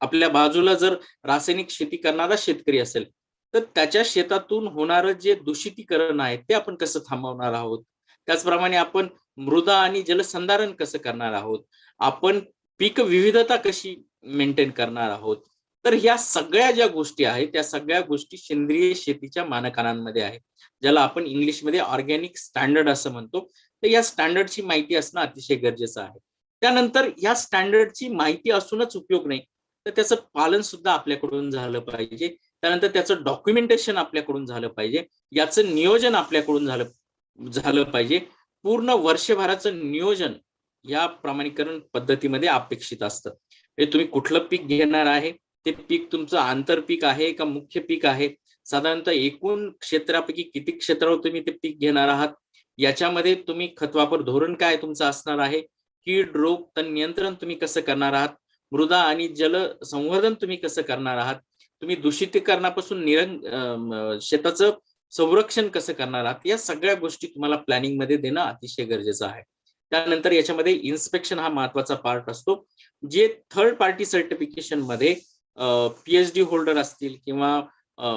आपल्या बाजूला जर रासायनिक शेती करणारा शेतकरी असेल, तर त्याच्या शेतातून होणारं जे दूषितीकरण आहे ते आपण कसं थांबवणार आहोत. त्याचप्रमाणे आपण मृदा आणि जलसंधारण कसं करणार आहोत, आपण पीक विविधता कशी मेंटेन करणार आहोत. तर ह्या सगळ्या ज्या गोष्टी आहेत त्या सगळ्या गोष्टी सेंद्रिय शेतीच्या मानकांमध्ये आहेत, ज्याला आपण इंग्लिशमध्ये ऑर्गॅनिक स्टँडर्ड असं म्हणतो. तर या स्टँडर्डची माहिती असणं अतिशय गरजेचं आहे. त्यानंतर या स्टँडर्डची माहिती असूनच उपयोग नाही, तर त्याचं पालन सुद्धा आपल्याकडून झालं पाहिजे. त्यानंतर त्याचं डॉक्युमेंटेशन आपल्याकडून झालं पाहिजे, याचं नियोजन आपल्याकडून झालं पाहिजे. पूर्ण वर्षभराचं नियोजन या प्रमाणीकरण पद्धतीमध्ये अपेक्षित असतं. तुम्ही कुठलं पीक घेणार आहे, ते पीक तुमचं आंतरपीक आहे का मुख्य पीक आहे, साधारणतः एकूण क्षेत्रापैकी किती क्षेत्रावर तुम्ही ते पीक घेणार आहात, याच्यामध्ये तुम्ही खत वापर धोरण काय तुमचं असणार आहे, कीड रोग तण नियंत्रण तुम्ही कसं करणार आहात, मृदा आणि जल संवर्धन तुम्ही कसं करणार आहात, तुम्ही दूषितीकरणापासून शेताचं संरक्षण कसं करणार आहात, या सगळ्या गोष्टी तुम्हाला प्लॅनिंग मध्ये देणं अतिशय गरजेचं आहे. त्यानंतर याच्यामध्ये इन्स्पेक्शन हा महत्वाचा पार्ट असतो. जे थर्ड पार्टी सर्टिफिकेशन मध्ये पीएचडी होल्डर असतील किंवा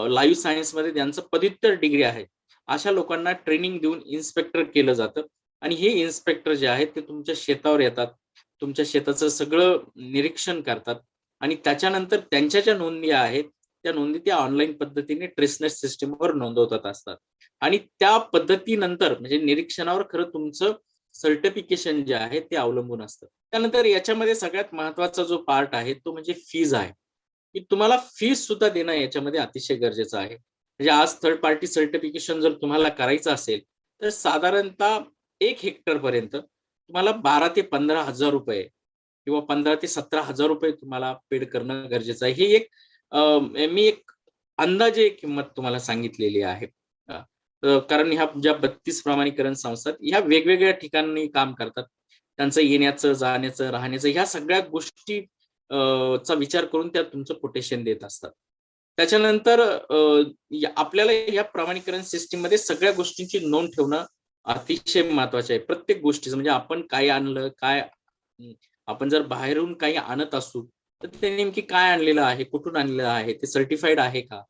लाईव्ह सायन्स मध्ये ज्यांचं पदव्युत्तर डिग्री आहे, अशा लोकांना ट्रेनिंग देऊन इन्स्पेक्टर केलं जातं. आणि हे इन्स्पेक्टर जे आहेत ते तुमच्या शेतावर येतात, तुमच्या शेताचं सगळं निरीक्षण करतात आणि त्याच्यानंतर त्यांच्या ज्या नोंदी आहेत त्या नोंदी त्या ऑनलाईन पद्धतीने ट्रेसनेस सिस्टीमवर नोंदवतात असतात. आणि त्या पद्धतीनंतर म्हणजे निरीक्षणावर खरं तुमचं सर्टिफिकेशन जे आहे ते अवलंबून असतं. त्यानंतर याच्यामध्ये सगळ्यात महत्वाचा जो पार्ट आहे तो म्हणजे फीज आहे, की तुम्हाला फीज सुद्धा देणं याच्यामध्ये अतिशय गरजेचं आहे. म्हणजे आज थर्ड पार्टी सर्टिफिकेशन जर तुम्हाला करायचं असेल तर साधारणतः 1 हेक्टर पर्यंत तुम्हाला 12 ते 15 हजार रुपये किंवा 15 ते 17 हजार रुपये तुम्हाला पेड करणं गरजेचं आहे. ही मी एक अंदाजे किंमत तुम्हाला सांगितलेली आहे. कारण ह्या ज्या 32 प्रमाणीकरण संस्था ह्या वेगवेगळ्या ठिकाणी काम करतात. त्यांचं येण्याचं, जाण्याचं, राहण्याचं ह्या सगळ्या गोष्टी चा विचार करून त्या तुमचं कोटेशन देत असतात. त्याच्यानंतर आपल्याला या प्रमाणीकरण सिस्टीम मध्ये सगळ्या गोष्टींची नोंद ठेवणं अतिशय महत्वाचे आहे. प्रत्येक गोष्टीचं म्हणजे आपण काय आणलं, आपण जर बाहेरून काही आणत असू तर ते नेमकी काय आणलेलं आहे, कुठून आणलेलं आहे, ते सर्टिफाईड आहे का,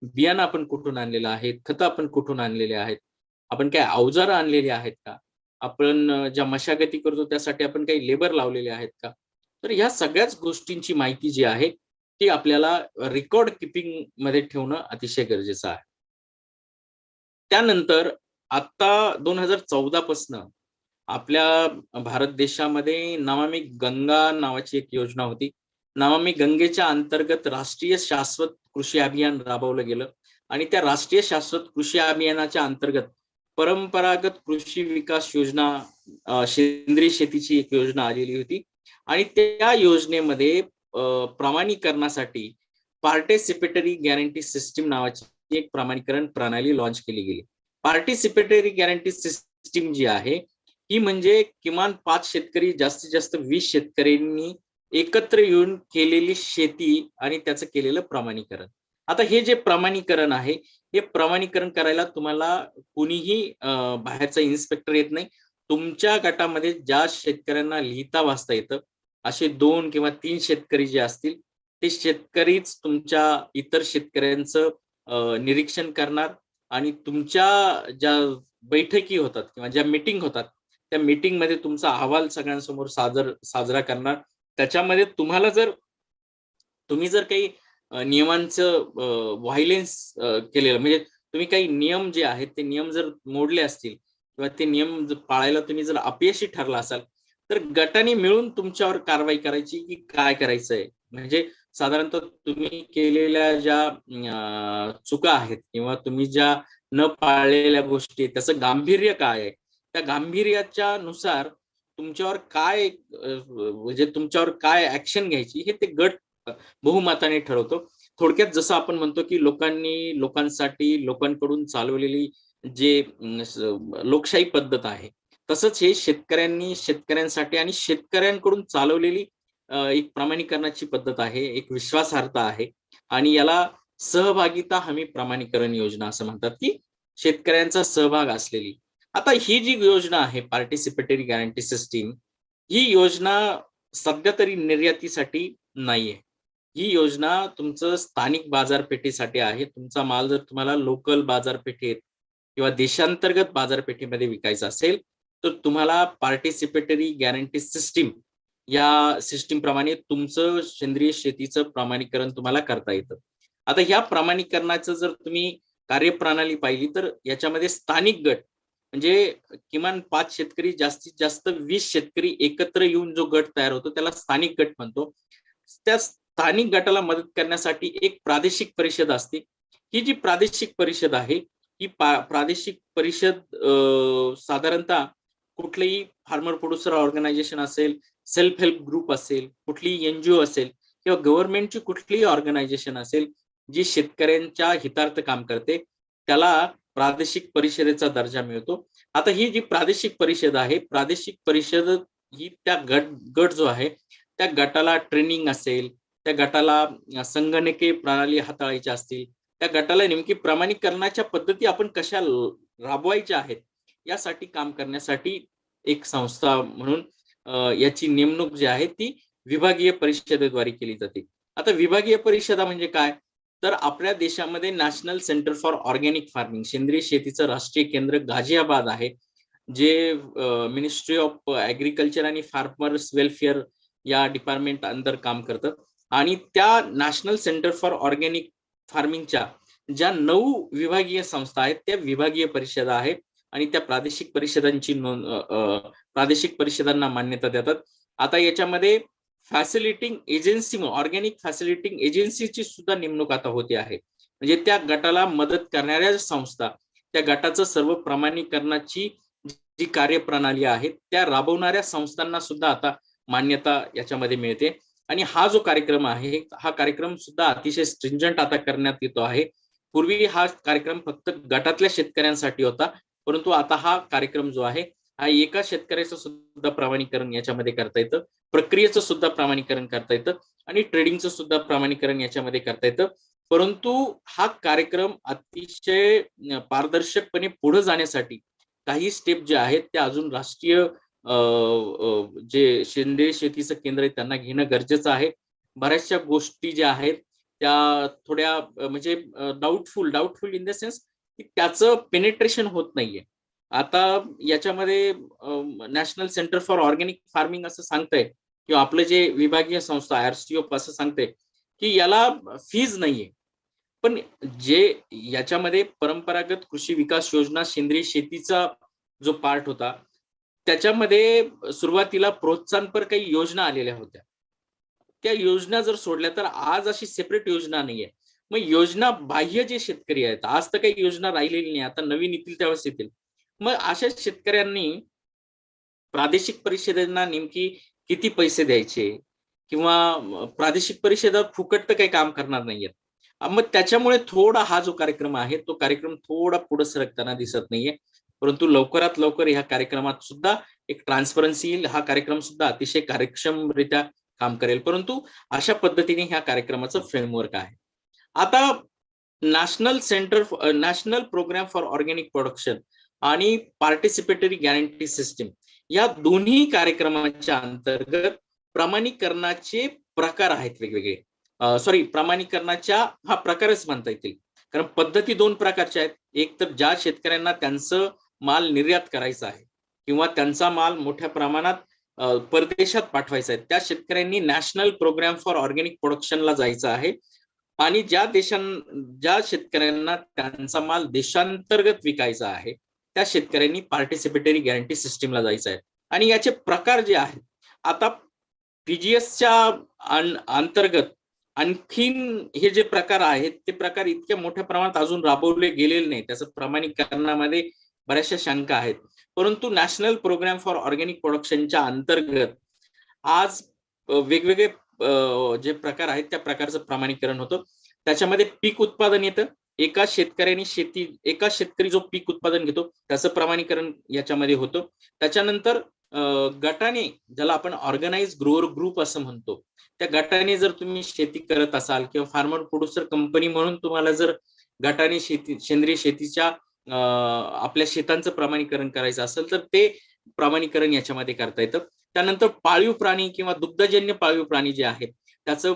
बियाणं आपण कुठून आणलेलं आहे, खतं आपण कुठून आणलेले आहेत, आपण काय अवजारं आणलेली आहेत का, आपण ज्या मशागती करतो त्यासाठी आपण काही लेबर लावलेले आहेत का. तर ह्या सगळ्याच गोष्टींची माहिती जी आहे ती आपल्याला रेकॉर्ड किपिंग मध्ये ठेवणं अतिशय गरजेचं आहे. त्यानंतर आता 2014 पासून आपल्या भारत देशामध्ये नमामि गंगा नावाची एक योजना होती. नमामि गंगेच्या अंतर्गत राष्ट्रीय शाश्वत कृषी अभियान राबवलं गेलं आणि त्या राष्ट्रीय शाश्वत कृषी अभियानाच्या अंतर्गत परंपरागत कृषी विकास योजना, सेंद्रिय शेतीची एक योजना आलेली होती आणि त्या योजनेमध्ये प्रमाणीकरणासाठी पार्टिसिपेटरी गॅरंटी सिस्टीम नावाची एक प्रमाणीकरण प्रणाली लॉन्च केली गेली. पार्टिसिपेटरी गॅरंटी सिस्टीम जी आहे ही म्हणजे किमान 5 शेतकरी, जास्तीत जास्त 20 शेतकऱ्यांनी एकत्र येऊन केलेली शेती आणि त्याचं केलेलं प्रमाणीकरण. आता हे जे प्रमाणीकरण आहे हे प्रमाणीकरण करायला तुम्हाला कुणीही बाहेरचा इन्स्पेक्टर येत नाही. तुमच्या गटामध्ये ज्या शेतकऱ्यांना लिहिता वाचता येतं असे 2 किंवा 3 शेतकरी जे असतील ते शेतकरीच तुमच्या इतर शेतकऱ्यांचं निरीक्षण करणार आणि तुमच्या ज्या बैठकी होतात किंवा ज्या मीटिंग होतात त्या मीटिंग मध्ये तुमचा अहवाल सगळ्यांसमोर साजरा करणार. त्याच्यामध्ये तुम्ही जर काही नियमांचं व्हायलेन्स केलेलं म्हणजे तुम्ही काही नियम जे आहेत ते नियम जर मोडले असतील किंवा ते नियम पाळायला तुम्ही जर अपयशी ठरला असाल तर गटाने मिळून तुमच्यावर कारवाई करायची की काय करायचंय. म्हणजे साधारणतः तुम्ही केलेल्या ज्या चुका आहेत किंवा तुम्ही ज्या न पाळलेल्या गोष्टी त्याचं गांभीर्य काय आहे त्या गांभीर्याच्या नुसार तुमच्यावर काय म्हणजे तुमच्यावर काय ऍक्शन घ्यायची हे ते गट बहुमताने ठरवतो. थोडक्यात जसं आपण म्हणतो की लोकांसाठी लोकांकडून चालवलेली जे लोकशाही पद्धत आहे तसंच हे शेतकऱ्यांसाठी आणि शेतकऱ्यांकडून चालवलेली एक प्रमाणीकरणाची पद्धत आहे, एक विश्वासार्हता आहे आणि याला सहभागिता हमी प्रमाणीकरण योजना असं म्हणतात की शेतकऱ्यांचा सहभाग असलेली. आता ही जी योजना आहे पार्टिसिपेटरी गॅरंटी सिस्टीम ही योजना सध्या तरी निर्यातीसाठी नाहीये. ही योजना तुमचं स्थानिक बाजारपेठेसाठी आहे. तुमचा माल जर तुम्हाला लोकल बाजारपेठेत किंवा देशांतर्गत बाजारपेठेमध्ये विकायचा असेल तर तुम्हाला पार्टिसिपेटरी गॅरंटी सिस्टीम या सिस्टीम प्रमाणे तुमचं सेंद्रिय शेतीचं प्रमाणीकरण तुम्हाला करता येतं. आता ह्या प्रमाणीकरणाचं जर तुम्ही कार्यप्रणाली पाहिली तर याच्यामध्ये स्थानिक गट म्हणजे किमान 5 शेतकरी, जास्तीत जास्त 20 शेतकरी एकत्र येऊन जो गट तयार होतो त्याला स्थानिक गट म्हणतो. त्या स्थानिक गटाला मदत करण्यासाठी एक प्रादेशिक परिषद असते. ही जी प्रादेशिक परिषद आहे ही प्रादेशिक परिषद साधारणतः कुठलेही फार्मर प्रोड्युसर ऑर्गनायझेशन असेल, सेल्फ हेल्प ग्रुप असेल, कुठलीही एनजीओ असेल किंवा गव्हर्नमेंटची कुठलीही ऑर्गनायझेशन असेल जी शेतकऱ्यांच्या हितार्थ काम करते त्याला प्रादेशिक परिषदेचा दर्जा मिळतो. आता ही जी प्रादेशिक परिषद आहे, प्रादेशिक परिषद ही त्या गट जो आहे त्या गटाला ट्रेनिंग असेल, त्या गटाला संगणकीय प्रणाली हाताळायच्या असतील, त्या गटाला नेमकी प्रमाणीकरणाच्या पद्धती आपण कशा राबवायच्या आहेत यासाठी काम करण्यासाठी एक संस्था म्हणून याची नेमणूक जी आहे ती विभागीय परिषदेद्वारे केली जाते. आता विभागीय परिषदा म्हणजे काय, तर आपल्या देशामध्ये national centre for organic farming सेंद्रिय शेतीचं राष्ट्रीय केंद्र गाझियाबाद आहे, जे मिनिस्ट्री ऑफ ऍग्रिकल्चर आणि फार्मर्स वेलफेअर या डिपार्टमेंट अंदर काम करतात. आणि त्या नॅशनल सेंटर फॉर ऑर्गॅनिक फार्मिंगच्या ज्या 9 विभागीय संस्था आहेत त्या विभागीय परिषदा आहेत आणि त्या प्रादेशिक परिषदांची प्रादेशिक परिषदांना मान्यता देतात. आता याच्यामध्ये फॅसिलिटिंग एजन्सी, ऑर्गॅनिक फॅसिलिटिंग एजन्सीची सुद्धा नेमणूक आता होते आहे. म्हणजे त्या गटाला मदत करणाऱ्या संस्था, त्या गटाचं सर्व प्रमाणीकरणाची जी कार्यप्रणाली आहे त्या राबवणाऱ्या संस्थांना सुद्धा आता मान्यता याच्यामध्ये मिळते. आणि हा जो कार्यक्रम आहे हा कार्यक्रम सुद्धा अतिशय स्ट्रिंजंट आता करण्यात येतो आहे. पूर्वी हा कार्यक्रम फक्त गटातल्या शेतकऱ्यांसाठी होता, परंतु आता हा कार्यक्रम जो आहे हा एका शेतकऱ्याचं सुद्धा प्रमाणीकरण याच्यामध्ये करता येतं, प्रक्रियेचं सुद्धा प्रमाणीकरण करता येतं आणि ट्रेडिंगचं सुद्धा प्रमाणीकरण याच्यामध्ये करता येतं. परंतु हा कार्यक्रम अतिशय पारदर्शकपणे पुढे जाण्यासाठी काही स्टेप जे आहेत त्या अजून राष्ट्रीय जे सेंद्रिय शेतीचं केंद्र आहे त्यांना घेणं गरजेचं आहे. बऱ्याचशा गोष्टी ज्या आहेत त्या थोड्या म्हणजे डाऊटफुल इन द सेन्स की त्याचं पेनिट्रेशन होत नाहीये. आता याच्यामध्ये national centre for organic farming असं सांगतंय किंवा आपलं जे विभागीय संस्था आरसीओ असं सांगते की याला फीज नाहीये. पण जे याच्यामध्ये परंपरागत कृषी विकास योजना सेंद्रिय शेतीचा जो पार्ट होता त्याच्यामध्ये सुरुवातीला प्रोत्साहनपर काही योजना आलेल्या होत्या. त्या योजना जर सोडल्या तर आज अशी सेपरेट योजना नाहीये. मग योजना बाह्य जे शेतकरी आहेत, आज तर काही योजना राहिलेली नाही, आता नवीन येतील त्यावेळेस येतील. मग अशा शेतकऱ्यांनी प्रादेशिक परिषदेना नेमकी किती पैसे द्यायचे किंवा प्रादेशिक परिषदा फुकट तर काही काम करणार नाहीयेत. मग त्याच्यामुळे थोडा हा जो कार्यक्रम आहे तो कार्यक्रम थोडा पुढे सरकताना दिसत नाहीये. परंतु लवकरात लवकर ह्या कार्यक्रमात सुद्धा एक ट्रान्सपरन्सी येईल. हा कार्यक्रम सुद्धा अतिशय कार्यक्षमरित्या काम करेल. परंतु अशा पद्धतीने ह्या कार्यक्रमाचं फ्रेमवर्क आहे. आता national programme for organic production आणि पार्टिसिपेटरी गॅरंटी सिस्टीम या दोन्ही कार्यक्रमाच्या अंतर्गत प्रमाणीकरणाचे प्रकार आहेत वेगवेगळे. प्रमाणीकरणाच्या हा प्रकारच म्हणता येतील, कारण पद्धती 2 प्रकारच्या आहेत. एक तर ज्या शेतकऱ्यांना त्यांचं माल निर्यात करायचा आहे किंवा त्यांचा माल मोठ्या प्रमाणात परदेशात पाठवायचा आहे, त्या शेतकऱ्यांनी नॅशनल प्रोग्राम फॉर ऑर्गॅनिक प्रोडक्शनला जायचं आहे. आणि ज्या शेतकऱ्यांना त्यांचा माल देशांतर्गत विकायचा आहे त्या शेतकऱ्यांनी पार्टिसिपेटरी गॅरंटी सिस्टीमला जायचं आहे. आणि याचे प्रकार जे आहेत, आता पीजीएसच्या अंतर्गत आणखीन हे जे प्रकार आहेत ते प्रकार इतक्या मोठ्या प्रमाणात अजून राबवले गेलेले नाही. त्याचं प्रमाणीकरणामध्ये बऱ्याचशा शंका आहेत. परंतु नॅशनल प्रोग्राम फॉर ऑर्गॅनिक प्रोडक्शनच्या अंतर्गत आज वेगवेगळे जे प्रकार आहेत त्या प्रकारचं प्रमाणीकरण होतं. त्याच्यामध्ये पीक उत्पादन येतं. एका शेतकरी जो पीक उत्पादन घेतो त्याचं प्रमाणीकरण याच्यामध्ये होतं. त्याच्यानंतर गटाने, ज्याला आपण ऑर्गनाइज ग्रोअर ग्रुप असं म्हणतो, त्या गटाने जर तुम्ही शेती करत असाल किंवा फार्मर प्रोड्युसर कंपनी म्हणून तुम्हाला जर गटाने सेंद्रिय शेतीच्या आपल्या शेतांचं प्रमाणीकरण करायचं असेल तर ते प्रमाणीकरण याच्यामध्ये करता येतं. त्यानंतर पाळीव प्राणी किंवा दुग्धजन्य पाळीव प्राणी जे आहेत त्याचं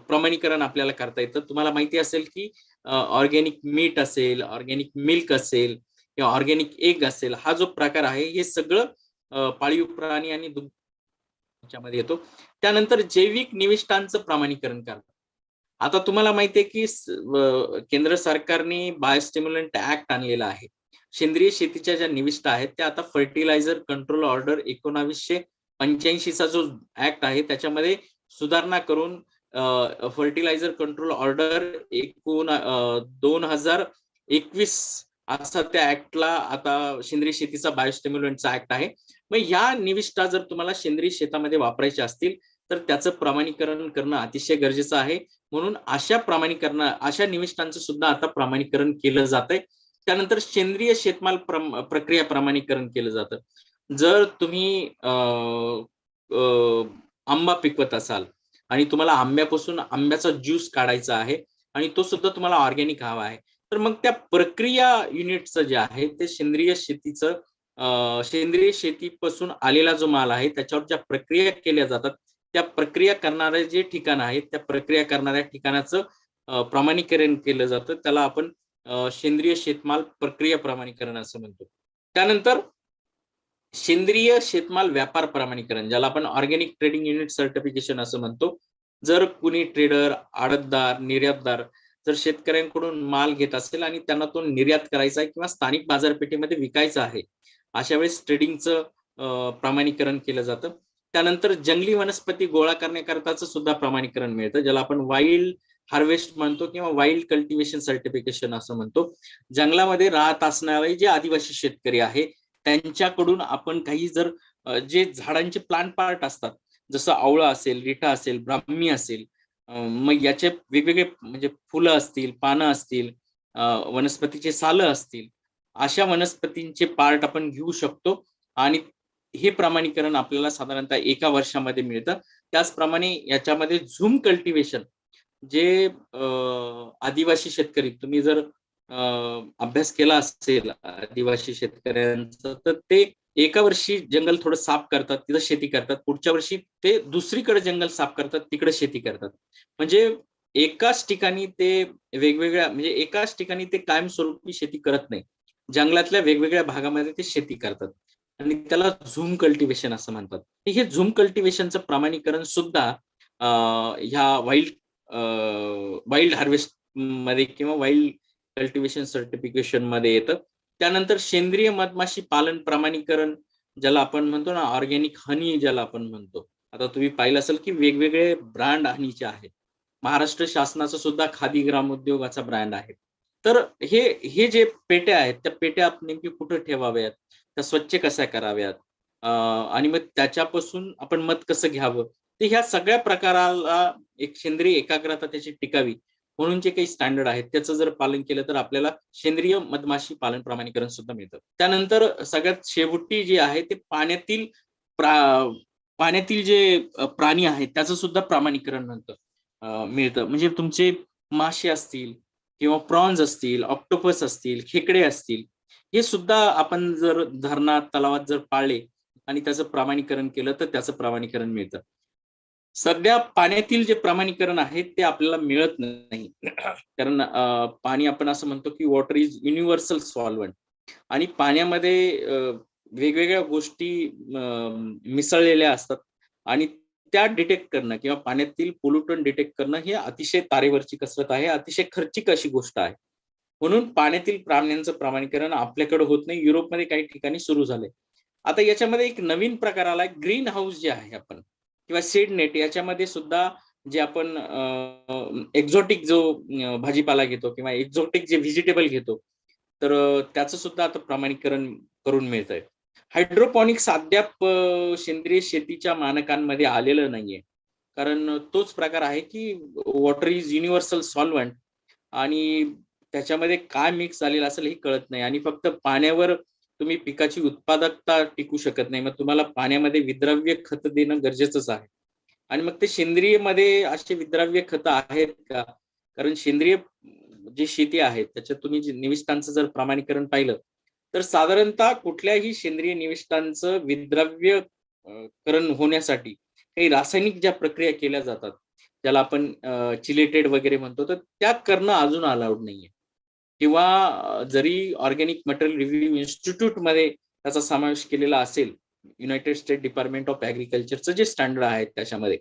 प्रमाणीकरण आपल्याला करता येतं. तुम्हाला माहिती असेल की ऑर्गॅनिक मीट असेल, ऑर्गॅनिक मिल्क असेल किंवा ऑर्गॅनिक एग असेल, हा जो प्रकार आहे हे सगळं पाळीव प्राणी आणि दुग्धामध्ये येतो. त्यानंतर जैविक निविष्ठांचं प्रमाणीकरण करतात. आता तुम्हाला माहिती आहे की केंद्र सरकारने बायोस्टिम्युलंट ऍक्ट आणलेला आहे. सेंद्रिय शेतीच्या ज्या निविष्ठा आहेत त्या आता फर्टिलायझर कंट्रोल ऑर्डर 1985चा जो ऍक्ट आहे त्याच्यामध्ये सुधारणा करून फर्टिलायझर कंट्रोल ऑर्डर 2021 असा त्या ऍक्टला आता सेंद्रिय शेतीचा बायोस्टिम्युलंटचा ऍक्ट आहे. मग ह्या निविष्ठा जर तुम्हाला सेंद्रिय शेतामध्ये वापरायच्या असतील तर त्याचं प्रमाणीकरण करणं अतिशय गरजेचं आहे. म्हणून अशा निविष्ठांचं सुद्धा आता प्रमाणीकरण केलं जातंय. त्यानंतर सेंद्रिय शेतमाल प्रक्रिया प्रमाणीकरण केलं जातं. जर तुम्ही आंबा पिकवत असाल आणि तुम्हाला आंब्यापासून आंब्याचा ज्यूस काढायचा आहे आणि तो सुद्धा तुम्हाला ऑर्गॅनिक हवा आहे, तर मग त्या प्रक्रिया युनिटचं जे आहे ते सेंद्रिय शेतीपासून आलेला जो माल आहे त्याच्यावर ज्या प्रक्रिया केल्या जातात, त्या प्रक्रिया करणारे जे ठिकाण आहेत त्या प्रक्रिया करणाऱ्या ठिकाणाचं प्रमाणीकरण केलं जातं. त्याला आपण सेंद्रिय शेतमाल प्रक्रिया प्रमाणीकरण असं म्हणतो. त्यानंतर सेंद्रिय शेतमाल व्यापार प्रमाणीकरण, ज्याला आपण ऑर्गॅनिक ट्रेडिंग युनिट सर्टिफिकेशन असं म्हणतो. जर कुणी ट्रेडर, आडतदार, निर्यातदार जर शेतकऱ्यांकडून माल घेत असेल आणि त्यांना तो निर्यात करायचा आहे किंवा स्थानिक बाजारपेठेमध्ये विकायचा आहे, अशा वेळेस ट्रेडिंगचं प्रमाणीकरण केलं जातं. त्यानंतर जंगली वनस्पती गोळा करण्याकरताच सुद्धा प्रमाणीकरण मिळतं, ज्याला आपण वाईल्ड हार्वेस्ट म्हणतो किंवा वाईल्ड कल्टिव्हेशन सर्टिफिकेशन असं म्हणतो. जंगलामध्ये राहत असणारे जे आदिवासी शेतकरी आहे त्यांच्याकडून आपण काही जर जे झाडांचे प्लांट पार्ट असतात, जसं आवळा असेल, रिठा असेल, ब्राह्मी असेल, मग याचे वेगवेगळे म्हणजे फुलं असतील, पानं असतील, वनस्पतीचे सालं असतील, अशा वनस्पतींचे पार्ट आपण घेऊ शकतो आणि हे प्रमाणीकरण आपल्याला साधारणतः 1 वर्षामध्ये मिळतं. त्याचप्रमाणे याच्यामध्ये झूम कल्टिव्हेशन, जे आदिवासी शेतकरी, तुम्ही जर अभ्यास केला असेल आदिवासी शेतकऱ्यांचा, तर ते एका वर्षी जंगल थोडं साफ करतात, तिथं शेती करतात, पुढच्या वर्षी ते दुसरीकडे जंगल साफ करतात, तिकडे शेती करतात. म्हणजे एकाच ठिकाणी ते कायमस्वरूपी शेती करत नाही, जंगलातल्या वेगवेगळ्या भागामध्ये ते शेती करतात आणि त्याला झूम कल्टिव्हेशन असं म्हणतात. हे झूम कल्टिव्हेशनचं प्रमाणीकरण सुद्धा ह्या वाईल्ड हार्वेस्ट मध्ये किंवा वाईल्ड कल्टिव्हेशन सर्टिफिकेशन मध्ये येतं. त्यानंतर सेंद्रिय मधमाशी पालन प्रमाणीकरण, ज्याला आपण म्हणतो ना ऑर्गॅनिक हनी ज्याला आपण म्हणतो. आता तुम्ही पाहिलं असेल की वेगवेगळे ब्रँड हनीचे आहेत. महाराष्ट्र शासनाचा सुद्धा खादी ग्रामोद्योगाचा ब्रँड आहे. तर हे जे पेट्या आहेत, त्या पेट्या आपण नेमकी कुठे ठेवाव्यात, त्या स्वच्छ कशा कराव्यात, आणि मग त्याच्यापासून आपण मध कसं घ्यावं, तर ह्या सगळ्या प्रकाराला एक सेंद्रिय एकाग्रता त्याची टिकावी म्हणून जे काही स्टँडर्ड आहेत त्याचं जर पालन केलं तर आपल्याला सेंद्रिय मधमाशी पालन प्रमाणीकरण सुद्धा मिळतं. त्यानंतर सगळ्यात शेवटी जे आहे ते पाण्यातील जे प्राणी आहेत त्याचं सुद्धा प्रमाणीकरण मिळतं. म्हणजे तुमचे मासे असतील किंवा प्रॉन्स असतील, ऑक्टोपस असतील, खेकडे असतील, हे सुद्धा आपण जर धरणात, तलावात जर पाळले आणि त्याचं प्रमाणीकरण केलं तर त्याचं प्रमाणीकरण मिळतं. सध्या पाण्यातील जे प्रमाणीकरण आहे ते आपल्याला मिळत नाही. कारण पाणी आपण असं म्हणतो की वॉटर इज युनिव्हर्सल सॉल्व्हंट आणि पाण्यामध्ये वेगवेगळ्या गोष्टी मिसळलेल्या असतात आणि त्या डिटेक्ट करणं किंवा पाण्यातील पोल्युटंट डिटेक्ट करणं हे अतिशय तारेवरची कसरत आहे, अतिशय खर्चिक अशी गोष्ट आहे. म्हणून पाण्यातील प्राण्यांचं प्रमाणीकरण आपल्याकडे होत नाही. युरोपमध्ये काही ठिकाणी सुरू झाले. आता याच्यामध्ये एक नवीन प्रकार आलाय, ग्रीन हाऊस जे आहे आपण किंवा सीड नेट, याच्यामध्ये सुद्धा जे आपण एक्झॉटिक जो भाजीपाला घेतो किंवा एक्झॉटिक जे व्हेजिटेबल घेतो, तर त्याचं सुद्धा आता प्रमाणीकरण करून मिळतंय. हायड्रोपॉनिक्स अद्याप सेंद्रिय शेतीच्या मानकांमध्ये आलेलं नाहीये, कारण तोच प्रकार आहे की वॉटर इज युनिव्हर्सल सॉल्व्हंट आणि त्याच्यामध्ये काय मिक्स झालेलं असेल हे कळत नाही आणि फक्त पाण्यावर तुम्ही पिकाची उत्पादकता टिकू शकत नाही. मग तुम्हाला पाण्यामध्ये विद्राव्य खत देणं गरजेचंच आहे. आणि मग ते सेंद्रिय मध्ये असे विद्राव्य खत आहेत का? कारण सेंद्रिय जी शेती आहे त्याच्यात तुम्ही निविष्ठांचं जर प्रमाणीकरण पाहिलं तर साधारणतः कुठल्याही सेंद्रिय निविष्ठांचं विद्राव्य करण होण्यासाठी काही रासायनिक ज्या प्रक्रिया केल्या जातात, ज्याला आपण चिलेटेड वगैरे म्हणतो, तर त्या करणं अजून अलाउड नाहीये. किंवा जरी ऑर्गॅनिक मटेरियल रिव्ह्यू इन्स्टिट्यूट मध्ये त्याचा समावेश केलेला असेल, युनायटेड स्टेट डिपार्टमेंट ऑफ ऍग्रिकल्चरचं जे स्टँडर्ड आहे त्याच्यामध्ये,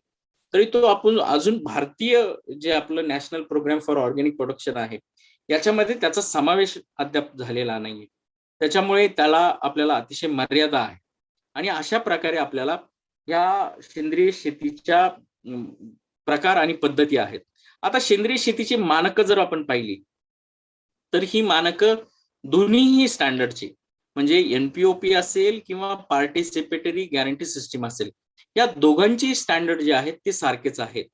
तरी तो आपण अजून भारतीय जे आपलं national programme for organic production आहे याच्यामध्ये त्याचा समावेश अद्याप झालेला नाहीये. त्याच्यामुळे त्याला आपल्याला अतिशय मर्यादा आहे आणि अशा प्रकारे आपल्याला या सेंद्रिय शेतीच्या प्रकार आणि पद्धती आहेत. आता सेंद्रिय शेतीची मानकं जर आपण पाहिली तर ही मानकं दोन्हीही स्टँडर्डची, म्हणजे एनपीओपी असेल किंवा पार्टिसिपेटरी गॅरंटी सिस्टीम असेल, या दोघांची स्टँडर्ड जे आहेत ते सारखेच आहेत.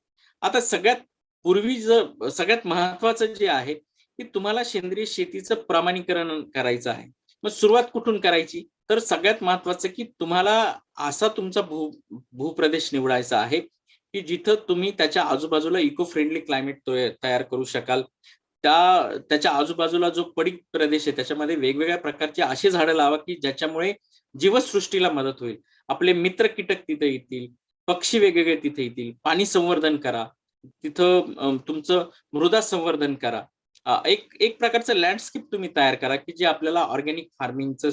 आता सगळ्यात महत्वाचं जे आहे की तुम्हाला सेंद्रिय शेतीचं प्रमाणीकरण करायचं आहे. मग सुरुवात कुठून करायची? तर सगळ्यात महत्वाचं की तुम्हाला असा तुमचा भूप्रदेश निवडायचा आहे की जिथं तुम्ही त्याच्या आजूबाजूला इको फ्रेंडली क्लायमेट तयार करू शकाल. त्याच्या आजूबाजूला जो पडीक प्रदेश आहे त्याच्यामध्ये वेगवेगळ्या प्रकारची अशी झाडं लावा की ज्याच्यामुळे जीवसृष्टीला मदत होईल. आपले मित्र कीटक तिथे येतील, पक्षी वेगवेगळे तिथे येतील, पाणी संवर्धन करा, तिथं तुमचं मृदा संवर्धन करा. एक एक प्रकारचं लँडस्केप तुम्ही तयार करा की जे आपल्याला ऑर्गॅनिक फार्मिंगचं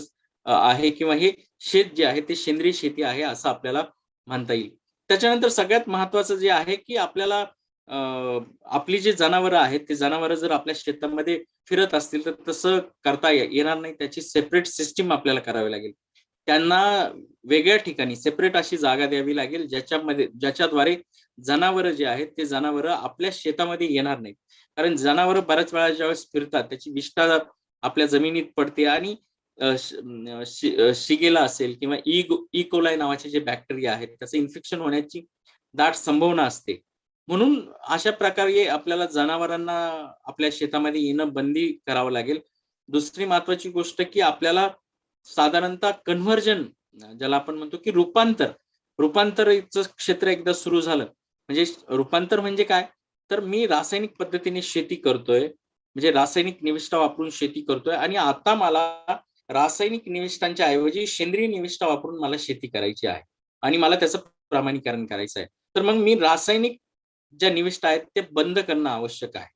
आहे किंवा हे शेत जे आहे ते सेंद्रिय शेती आहे असं आपल्याला म्हणता येईल. त्याच्यानंतर सगळ्यात महत्वाचं जे आहे की आपल्याला आपली जे जनावरं आहेत ते जनावरं जर आपल्या शेतामध्ये फिरत असतील तर तसं करता येणार नाही. त्याची सेपरेट सिस्टीम आपल्याला करावी लागेल. त्यांना वेगळ्या ठिकाणी सेपरेट अशी जागा द्यावी लागेल ज्याच्याद्वारे जनावरं जे आहेत ते जनावरं आपल्या शेतामध्ये येणार नाहीत. कारण जनावरं बऱ्याच वेळा ज्यावेळेस फिरतात त्याची विष्ठा आपल्या जमिनीत पडते आणि शिगेला असेल किंवा इकोलाई नावाचे जे बॅक्टेरिया आहेत त्याचं इन्फेक्शन होण्याची दाट संभावना असते. म्हणून अशा प्रकारे आपल्याला जनावरांना आपल्या शेतामध्ये येणं बंदी करावं लागेल. दुसरी महत्वाची गोष्ट की आपल्याला साधारणतः कन्व्हर्जन ज्याला आपण म्हणतो की रूपांतराचं क्षेत्र एकदा सुरू झालं म्हणजे रूपांतर म्हणजे काय? तर मी रासायनिक पद्धतीने शेती करतोय म्हणजे रासायनिक निविष्ठा वापरून शेती करतोय आणि आता मला रासायनिक निविष्ठांच्या ऐवजी सेंद्रिय निविष्ठा वापरून मला शेती करायची आहे आणि मला त्याचं प्रमाणीकरण करायचं आहे. तर मग मी रासायनिक ज्या निविष्ठा आहेत ते बंद करणं आवश्यक आहे.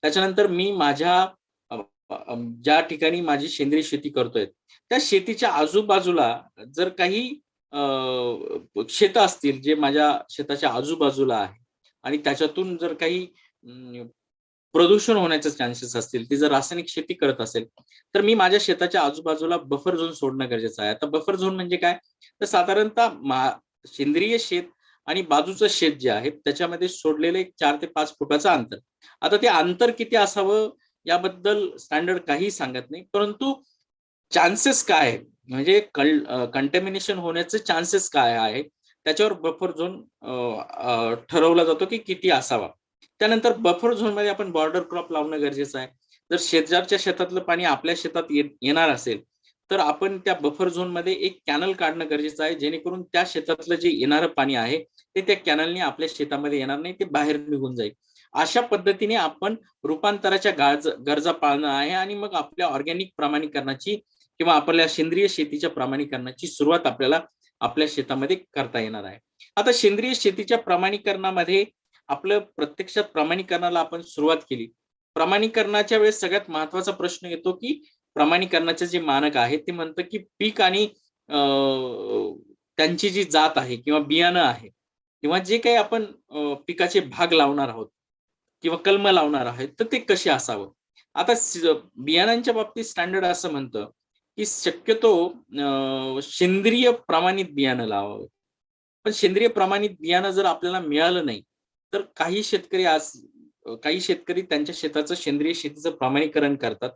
त्याच्यानंतर मी माझ्या ज्या ठिकाणी माझी सेंद्रिय शेती करतोय त्या शेतीच्या आजूबाजूला जर काही शेतं असतील जे माझ्या शेताच्या आजूबाजूला आहे आणि त्याच्यातून जर काही प्रदूषण होण्याचे चान्सेस असतील, ती जर रासायनिक शेती करत असेल तर मी माझ्या शेताच्या आजूबाजूला बफर झोन सोडणं गरजेचं आहे. आता बफर झोन म्हणजे काय? तर साधारणतः सेंद्रिय शेत आणि बाजूचं शेत जे आहे त्याच्यामध्ये सोडलेलं एक 4 ते 5 फुटाचं अंतर. आता ते अंतर किती असावं याबद्दल स्टँडर्ड काही सांगत नाही, परंतु चान्सेस काय आहे म्हणजे कंटॅमिनेशन होण्याचे चान्सेस काय आहे त्याच्यावर बफर झोन ठरवला जातो की किती असावा. त्यानंतर बफर झोन मध्ये आपण बॉर्डर क्रॉप लावणं गरजेचं आहे. जर शेजारच्या शेतातलं पाणी आपल्या शेतात येणार असेल तर आपण त्या बफर झोन मध्ये एक कॅनल काढणं गरजेचं आहे जेणेकरून त्या शेतातलं जे येणारं पाणी आहे ते त्या कॅनलने आपल्या शेतामध्ये येणार नाही, ते बाहेर निघून जाईल. अशा पद्धतीने आपण रूपांतराच्या गरजा पाळणं आहे आणि मग आपल्या ऑर्गॅनिक प्रमाणीकरणाची किंवा आपल्या सेंद्रिय शेतीच्या प्रमाणीकरणाची सुरुवात आपल्याला आपल्या शेतामध्ये करता येणार आहे. आता सेंद्रिय शेतीच्या प्रमाणीकरणामध्ये आपलं प्रत्यक्षात प्रमाणीकरणाला आपण सुरुवात केली. प्रमाणीकरणाच्या वेळेस सगळ्यात महत्वाचा प्रश्न येतो की प्रमाणीकरणाचे जे मानक आहे ते म्हणतं की पीक आणि त्यांची जी जात आहे किंवा बियाणं आहे किंवा जे काही आपण पिकाचे भाग लावणार आहोत किंवा कलम लावणार आहेत तर ते कसे असावं. आता बियाणांच्या बाबतीत स्टँडर्ड असं म्हणतं की शक्यतो सेंद्रिय प्रमाणित बियाणं लावावं. पण सेंद्रिय प्रमाणित बियाणं जर आपल्याला मिळालं नाही तर काही शेतकरी त्यांच्या शेताचं सेंद्रिय शेतीचं प्रमाणीकरण करतात.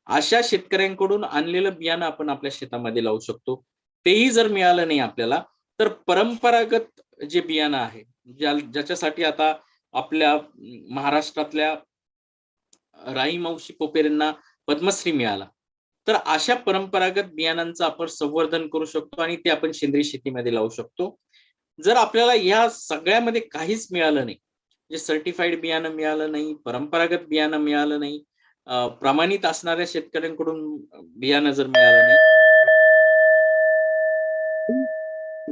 अशा शेतकऱ्यांकडून आणलेलं बियाणं आपण आपल्या शेतामध्ये लावू शकतो. तेही जर मिळालं नाही आपल्याला तर परंपरागत जे बियाणं आहे ज्याच्यासाठी आता आपल्या महाराष्ट्रातल्या राई मावशी पोपेरेंना पद्मश्री मिळाला, तर अशा परंपरागत बियाणांचं आपण संवर्धन करू शकतो आणि ते आपण सेंद्रिय शेतीमध्ये लावू शकतो. जर आपल्याला या सगळ्यामध्ये काहीच मिळालं नाही म्हणजे सर्टिफाईड बियाणं मिळालं नाही, परंपरागत बियाणं मिळालं नाही, प्रमाणित असणाऱ्या शेतकऱ्यांकडून बियाणं जर मिळालं नाही,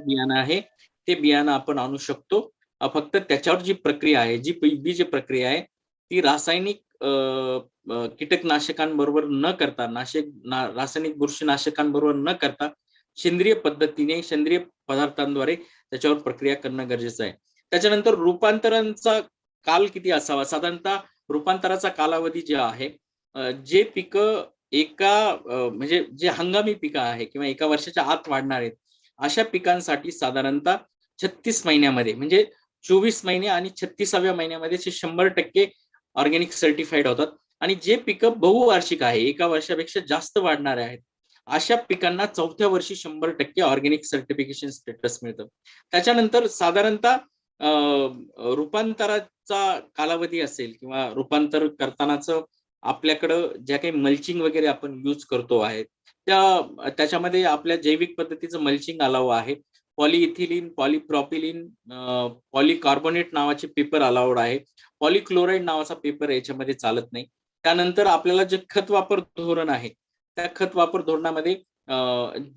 बियाणं आहे ते बियाणं आपण आणू शकतो. फक्त त्याच्यावर जी प्रक्रिया आहे जी बीज प्रक्रिया आहे ती रासायनिक कीटकनाशकांबरोबर न करता रासायनिक बुरशीनाशकांबरोबर न करता सेंद्रिय पद्धतीने सेंद्रिय पदार्थांद्वारे त्याच्यावर प्रक्रिया करणं गरजेचं आहे. त्याच्यानंतर रूपांतरांचा काल किती असावा? साधारणतः रूपांतराचा कालावधी जे आहे जे पिकं म्हणजे जे हंगामी पिकं आहे किंवा एका वर्षाच्या आत वाढणार आहेत अशा पिकांसाठी साधारणतः 36 महिन्यामध्ये म्हणजे 24 महिने आणि 36व्या महिन्यामध्ये 100% ऑर्गॅनिक सर्टिफाईड होतात. आणि जे पिकं बहुवार्षिक आहे एका वर्षापेक्षा जास्त वाढणारे आहेत अशा पिकांना चौथ्या वर्षी 100% ऑर्गॅनिक सर्टिफिकेशन स्टेटस मिळतं. त्याच्यानंतर साधारणतः रूपांतराचा कालावधी असेल किंवा रूपांतर करतानाच आपल्याकडं ज्या काही मल्चिंग वगैरे आपण यूज करतो आहे, त्याच्यामध्ये आपल्या जैविक पद्धतीचं मल्चिंग अलाऊ आहे. पॉलिइथिलीन, पॉलिप्रॉपिलीन, पॉलिकार्बोनेट नावाचे पेपर अलाउड आहे. पॉलिक्लोराईड नावाचा पेपर याच्यामध्ये चालत नाही. त्यानंतर आपल्याला जे खत वापर धोरण आहे, त्या खत वापर धोरणामध्ये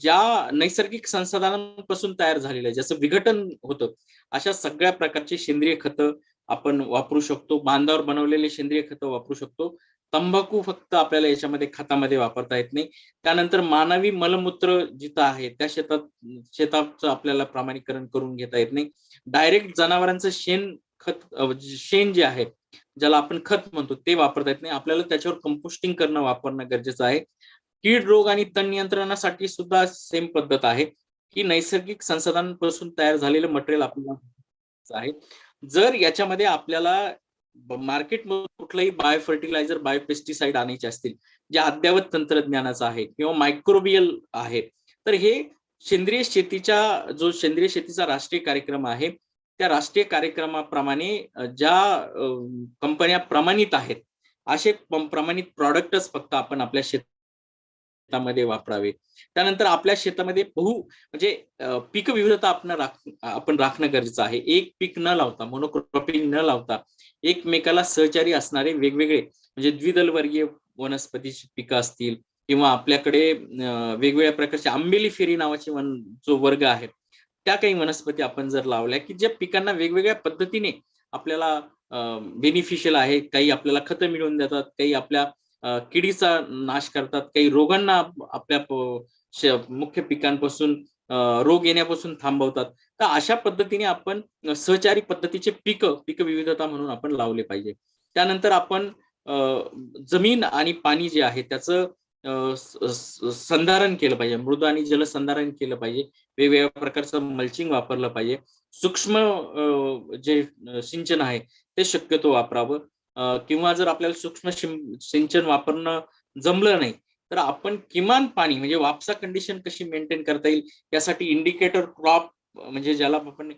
ज्या नैसर्गिक संसाधनांपासून तयार झालेलं आहे, जसं विघटन होतं, अशा सगळ्या प्रकारची सेंद्रिय खतं आपण वापरू शकतो. बांधावर बनवलेले सेंद्रिय खतं वापरू शकतो. तंबाखू फक्त आपल्याला याच्यामध्ये खतामध्ये वापरता येत नाही. त्यानंतर मानवी मलमूत्र जिथं आहे त्या शेताचं आपल्याला प्रमाणीकरण करून घेता येत नाही. डायरेक्ट जनावरांचं शेण जे आहे, ज्याला आपण खत म्हणतो, ते वापरता येत नाही. आपल्याला त्याच्यावर कंपोस्टिंग वापरणं गरजेचं आहे. कीड रोग आणि तण नियंत्रणासाठी सुद्धा सेम पद्धत आहे, की नैसर्गिक संसाधनांपासून तयार झालेलं मटेरियल आपल्याला आहे. जर याच्यामध्ये आपल्याला मार्केटमधून कुठलाही बायो फर्टिलायझर, बायो पेस्टिसाइड आणायचे असतील, जे अद्ययावत तंत्रज्ञानाचं आहे किंवा मायक्रोबियल आहे, तर हे सेंद्रिय शेतीचा राष्ट्रीय कार्यक्रम आहे, त्या राष्ट्रीय कार्यक्रमाप्रमाणे ज्या कंपन्या प्रमाणित आहेत, असे प्रमाणित प्रॉडक्टच फक्त आपण आपल्या शेतामध्ये वापरावे. त्यानंतर आपल्या शेतामध्ये म्हणजे पीक विविधता आपण राखणं गरजेचं आहे. एक पीक न लावता, मोनोक्रॉपिंग न लावता, एकमेकाला सहचारी असणारे वेगवेगळे म्हणजे द्विदल वर्गीय वनस्पतीची पिकं असतील किंवा आपल्याकडे वेगवेगळ्या प्रकारचे आंबेली फेरी नावाचे जो वर्ग आहे, त्या काही वनस्पती आपण जर लावल्या की ज्या पिकांना वेगवेगळ्या पद्धतीने आपल्याला बेनिफिशियल आहे. काही आपल्याला खतं मिळवून देतात, काही आपल्या किडीचा नाश करतात, काही रोगांना आपल्या मुख्य पिकांपासून रोग येण्यापासून थांबवतात. तर अशा पद्धतीने आपण सहचारी पद्धतीचे पीक विविधता म्हणून आपण लावले पाहिजे. त्यानंतर आपण जमीन आणि पाणी जे आहे त्याचं संधारण केलं पाहिजे, मृद आणि जलसंधारण केलं पाहिजे, वेगवेगळ्या प्रकारचं मल्चिंग वापरलं पाहिजे. सूक्ष्म जे सिंचन आहे ते शक्यतो वापरावं. किंवा जर आपल्याला सूक्ष्म सिंचन वापरणं जमलं नाही, तर आपण किमान पाणी म्हणजे वापसा कंडिशन कशी मेंटेन करता येईल यासाठी इंडिकेटर क्रॉप म्हणजे ज्याला आपण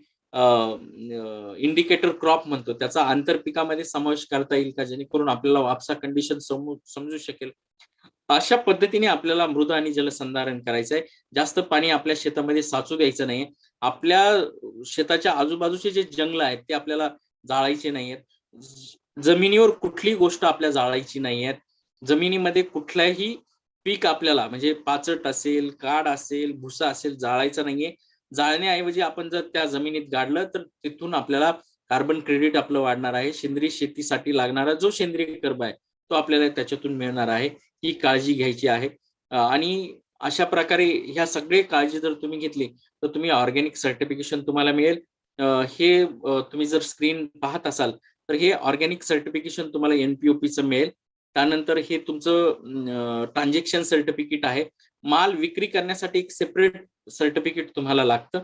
इंडिकेटर क्रॉप म्हणतो, त्याचा आंतरपिकामध्ये समावेश करता येईल का, जेणेकरून आपल्याला वापसा कंडिशन समजू शकेल. अशा पद्धतीने आपल्याला मृद आणि जलसंधारण करायचं आहे. जास्त पाणी आपल्या शेतामध्ये साचू द्यायचं नाहीये. आपल्या शेताच्या आजूबाजूचे जे जंगल आहेत ते आपल्याला जाळायचे नाहीयेत. जमिनीवर कुठलीही गोष्ट आपल्या जाळायची नाहीयेत. जमिनीमध्ये कुठल्याही पीक आपल्याला म्हणजे पाचट असेल, काड असेल, भुसा असेल जाळायचं नाहीये. जाळण्याऐवजी आपण जर त्या जमिनीत गाडलं तर तिथून आपल्याला कार्बन क्रेडिट आपलं वाढणार आहे. सेंद्रिय शेतीसाठी लागणारा जो सेंद्रिय कर्ब आहे तो आपल्याला त्याच्यातून मिळणार आहे. ही काळजी घ्यायची आहे. आणि अशा प्रकारे ह्या सगळे काळजी जर तुम्ही घेतली तर तुम्ही ऑर्गॅनिक सर्टिफिकेशन तुम्हाला मिळेल. हे तुम्ही जर स्क्रीन पाहत असाल तर हे ऑर्गॅनिक सर्टिफिकेशन तुम्हाला NPOPचं मिळेल. त्यानंतर हे तुमचं ट्रान्झॅक्शन सर्टिफिकेट आहे. माल विक्री करण्यासाठी एक सेपरेट सर्टिफिकेट तुम्हाला लागतं.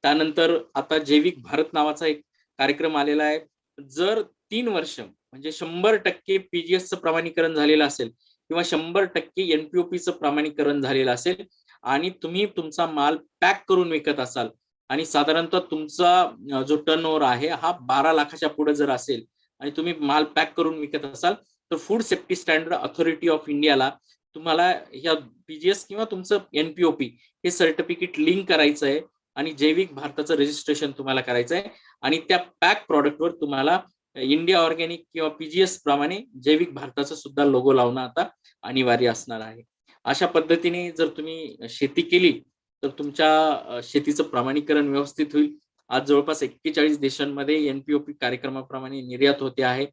त्यानंतर आता जैविक भारत नावाचा एक कार्यक्रम आलेला आहे. जर 3 वर्ष म्हणजे 100% PGSचं प्रमाणीकरण झालेलं असेल किंवा 100% NPOPचं प्रमाणीकरण झालेलं असेल आणि तुम्ही तुमचा माल पॅक करून विकत असाल आणि साधारणतः तुमचा जो टर्नओव्हर आहे हा 12 लाखाच्या पुढे जर असेल आणि तुम्ही माल पॅक करून विकत असाल तर food safety standard authority of इंडियाला तुम्हाला ह्या PGS किंवा तुमचं NPOP हे सर्टिफिकेट लिंक करायचं आहे आणि जैविक भारताचं रजिस्ट्रेशन तुम्हाला करायचं आहे आणि त्या पॅक प्रॉडक्टवर तुम्हाला इंडिया ऑर्गॅनिक किंवा PGS प्रमाणे जैविक भारताचा सुद्धा लोगो लावणं आता अनिवार्य असणार आहे. अशा पद्धतीने जर तुम्ही शेती केली तर तुमच्या शेतीचं प्रमाणीकरण व्यवस्थित होईल. आज जवळपास 41 देशांमध्ये NPOP कार्यक्रमाप्रमाणे निर्यात होते आहे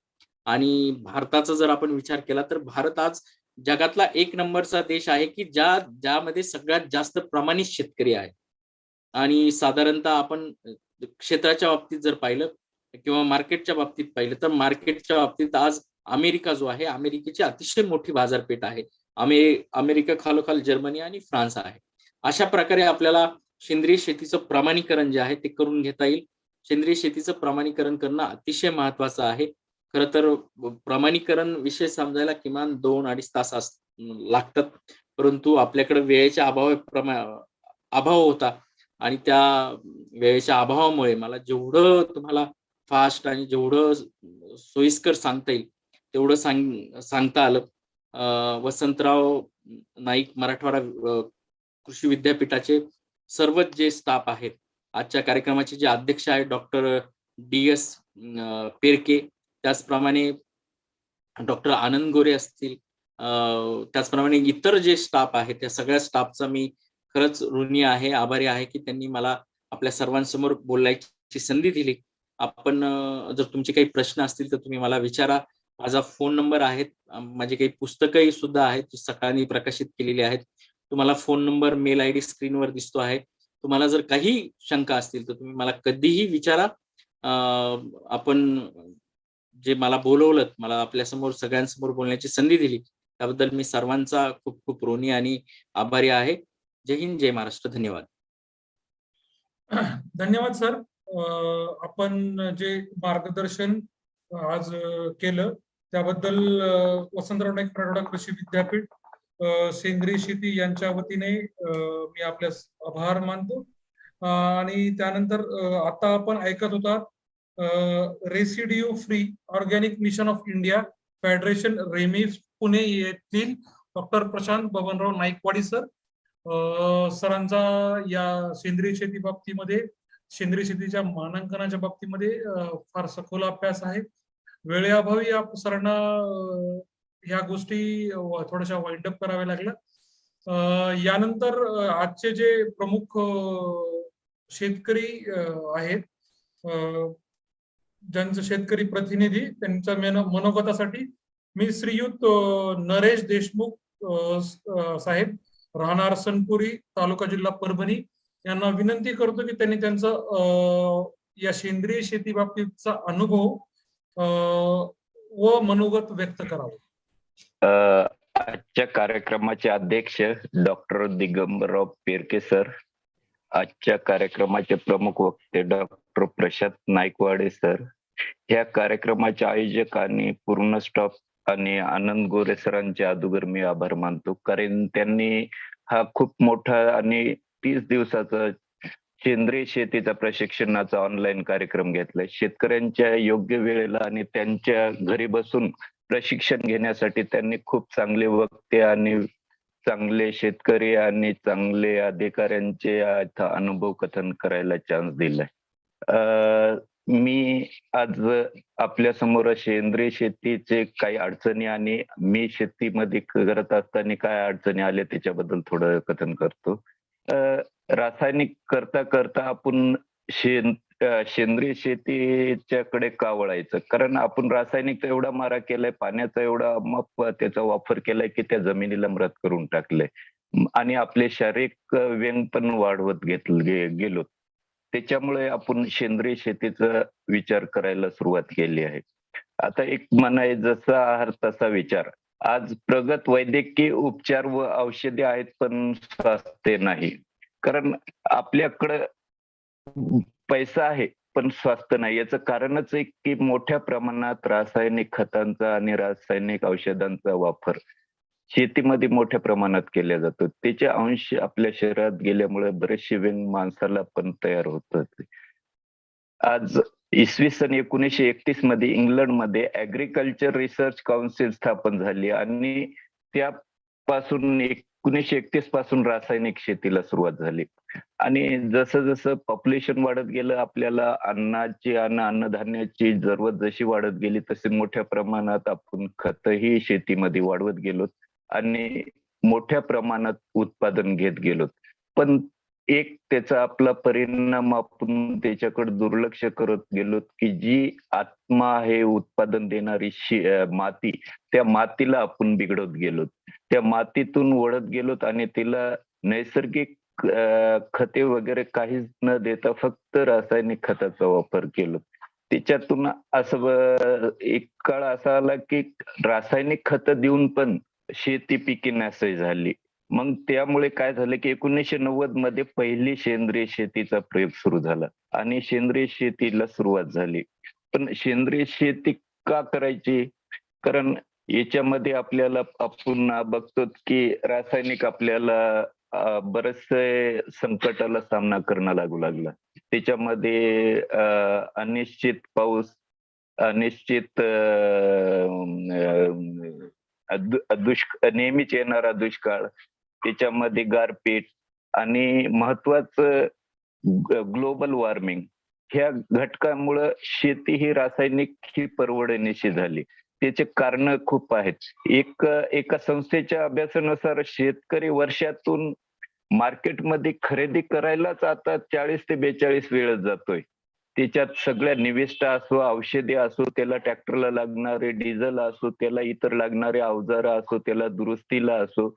आणि भारताचा जर आपण विचार केला तर भारत आज जगातला 1 नंबरचा देश आहे की ज्यामध्ये सगळ्यात जास्त प्रमाणित शेतकरी आहे. आणि साधारणतः आपण क्षेत्राच्या बाबतीत जर पाहिलं किंवा मार्केटच्या बाबतीत पाहिलं तर मार्केटच्या बाबतीत आज अमेरिका जो आहे, अमेरिकेची अतिशय मोठी बाजारपेठ आहे. अमेरिका खालोखाल जर्मनी आणि फ्रान्स आहे. अशा प्रकारे आपल्याला सेंद्रिय शेतीचं प्रमाणीकरण जे आहे ते करून घेता येईल. सेंद्रिय शेतीचं प्रमाणीकरण करणं अतिशय महत्वाचं आहे. खरं तर प्रमाणीकरण विषय समजायला किमान 2-2.5 तास लागतात. परंतु आपल्याकडे वेळेच्या अभाव होता आणि त्या वेळेच्या अभावामुळे मला जेवढं तुम्हाला फास्ट आणि जेवढं सोयीस्कर सांगता येईल तेवढं सांगता आलं. वसंतराव नाईक मराठवाडा कृषी विद्यापीठाचे सर्वच जे स्टाफ आहेत, आजच्या कार्यक्रमाचे जे अध्यक्ष आहेत डॉक्टर DS पेरके, त्याचप्रमाणे डॉक्टर आनंद गोरे असतील, त्याचप्रमाणे इतर जे स्टाफ आहे त्या सगळ्या स्टाफचा मी खरंच ऋणी आहे, आभारी आहे की त्यांनी मला आपल्या सर्वांसमोर बोलायची संधी दिली. आपण जर तुमचे काही प्रश्न असतील तर तुम्ही मला विचारा. माझा फोन नंबर आहे. माझी काही पुस्तकंही सुद्धा आहेत, जी सकाळी प्रकाशित केलेली आहेत. तुम्हाला फोन नंबर, मेल आयडी स्क्रीनवर दिसतो आहे. तुम्हाला जर काही शंका असतील तर तुम्ही मला कधीही विचारा. आपण जे मला बोलवलं, मला आपल्यासमोर सगळ्यांसमोर बोलण्याची संधी दिली, त्याबद्दल मी सर्वांचा खूप खूप ऋणी आणि आभारी आहे. जय हिंद, जय महाराष्ट्र. धन्यवाद. धन्यवाद सर. आपण जे मार्गदर्शन आज केलं त्याबद्दल वसंतराव नाईक मराठवाडा कृषी विद्यापीठ सेंद्रिय शेती यांच्या वतीने मी आपल्यास आभार मानतो. आणि त्यानंतर आता आपण ऐकत होता residue free organic mission of India federation रेमिफ पुणे येथील डॉक्टर प्रशांत बबनराव नाईकवाडी सर. सरांचा या सेंद्रिय शेती बाबतीमध्ये, सेंद्रिय शेतीच्या मानांकनाच्या बाबतीमध्ये फार सखोल अभ्यास आहे. वेळेअभावी सरांना ह्या गोष्टी थोड्याशा वाइंड अप कराव्या लागल्या. यानंतर आजचे जे प्रमुख शेतकरी आहेत, ज्यांचे शेतकरी प्रतिनिधी, त्यांच्या मनोगतासाठी मी श्रीयुत नरेश देशमुख साहेब, राहणार सनपुरी, तालुका जिल्हा परभणी, यांना विनंती करतो की त्यांनी त्यांचा या सेंद्रिय शेती बाबतीतचा अनुभव व मनोगत व्यक्त करावं. आजच्या कार्यक्रमाचे अध्यक्ष डॉक्टर दिगंबरराव पेरके सर, आजच्या कार्यक्रमाचे प्रमुख वक्ते डॉक्टर प्रशांत नाईकवाडे सर, या कार्यक्रमाचे आयोजक आणि पूर्ण स्टाफ आणि आनंद गोरे सरांचे अगोदर मी आभार मानतो, कारण त्यांनी हा खूप मोठा आणि 30 दिवसाचा सेंद्रिय शेतीचा प्रशिक्षणाचा ऑनलाईन कार्यक्रम घेतलाय. शेतकऱ्यांच्या योग्य वेळेला आणि त्यांच्या घरी बसून प्रशिक्षण घेण्यासाठी त्यांनी खूप चांगले वक्ते आणि चांगले शेतकरी आणि चांगले अधिकाऱ्यांचे अनुभव कथन करायला चान्स दिलाय. मी आज आपल्या समोर सेंद्रिय शेतीचे काही अडचणी आणि मी शेतीमध्ये करत असताना काय अडचणी आल्या त्याच्याबद्दल थोडं कथन करतो. रासायनिक करता करता आपण सेंद्रिय शेतीच्याकडे का वळायचं? कारण आपण रासायनिक एवढा मारा केलाय, पाण्याचा एवढा त्याचा वापर केलाय की त्या जमिनीला मृत करून टाकलंय आणि आपले शारीरिक व्यंग पण वाढवत गेलो. त्याच्यामुळे आपण सेंद्रिय शेतीचा विचार करायला सुरुवात केली आहे. आता एक म्हणाय, जसा आहार तसा विचार. आज प्रगत वैद्यकीय उपचार व औषधे आहेत पण स्वास्थ्य नाही. कारण आपल्याकडं पैसा आहे पण स्वास्थ्य नाही. याचं कारणच एक की मोठ्या प्रमाणात रासायनिक खतांचा आणि रासायनिक औषधांचा वापर शेतीमध्ये मोठ्या प्रमाणात केला जातो. त्याचे अंश आपल्या शरीरात गेल्यामुळे बरेचसे व्यंग माणसाला पण तयार होतात. आज इसवी सन 1931 मध्ये इंग्लंडमध्ये ऍग्रिकल्चर रिसर्च काउन्सिल स्थापन झाली आणि त्यापासून 1931 पासून रासायनिक शेतीला सुरुवात झाली. आणि जसं जसं पॉप्युलेशन वाढत गेलं, आपल्याला अन्नाची आणि अन्नधान्याची जरूरत जशी वाढत गेली तशी मोठ्या प्रमाणात आपण खतही शेतीमध्ये वाढवत गेलो आणि मोठ्या प्रमाणात उत्पादन घेत गेलो. पण एक त्याचा आपला परिणाम आपण त्याच्याकडे दुर्लक्ष करत गेलो की जी आत्मा आहे उत्पादन देणारी माती, त्या मातीला आपण बिघडत गेलो. त्या मातीतून वळत गेलो आणि तिला नैसर्गिक खते वगैरे काहीच न देता फक्त रासायनिक खताचा वापर केला. त्याच्यातून असं एक काळ असा आला की रासायनिक खत देऊन पण शेती पिके नासही झाली. मग त्यामुळे काय झालं की 1990 मध्ये पहिली सेंद्रिय शेतीचा प्रयोग सुरू झाला आणि सेंद्रिय शेतीला सुरुवात झाली. पण सेंद्रिय शेती का करायची? कारण याच्यामध्ये आपल्याला आपण बघतो की रासायनिक आपल्याला बरेचसे संकटाला सामना करणं लागू लागला. त्याच्यामध्ये अनिश्चित पाऊस, अनिश्चित नेहमीच येणारा दुष्काळ, त्याच्यामध्ये गारपीट आणि महत्वाचं ग्लोबल वॉर्मिंग, ह्या घटकांमुळे शेती ही रासायनिक ही परवडण्याची झाली. त्याचे कारण खूप आहेत. एका संस्थेच्या अभ्यासानुसार शेतकरी वर्षातून मार्केटमध्ये खरेदी करायलाच आता 40 ते 42 वेळ जातोय. त्याच्यात सगळ्या निविष्ठा असो, औषधे असो, त्याला ट्रॅक्टरला लागणारे डिझेल असो, त्याला इतर लागणारे अवजारं असो, त्याला दुरुस्तीला असो.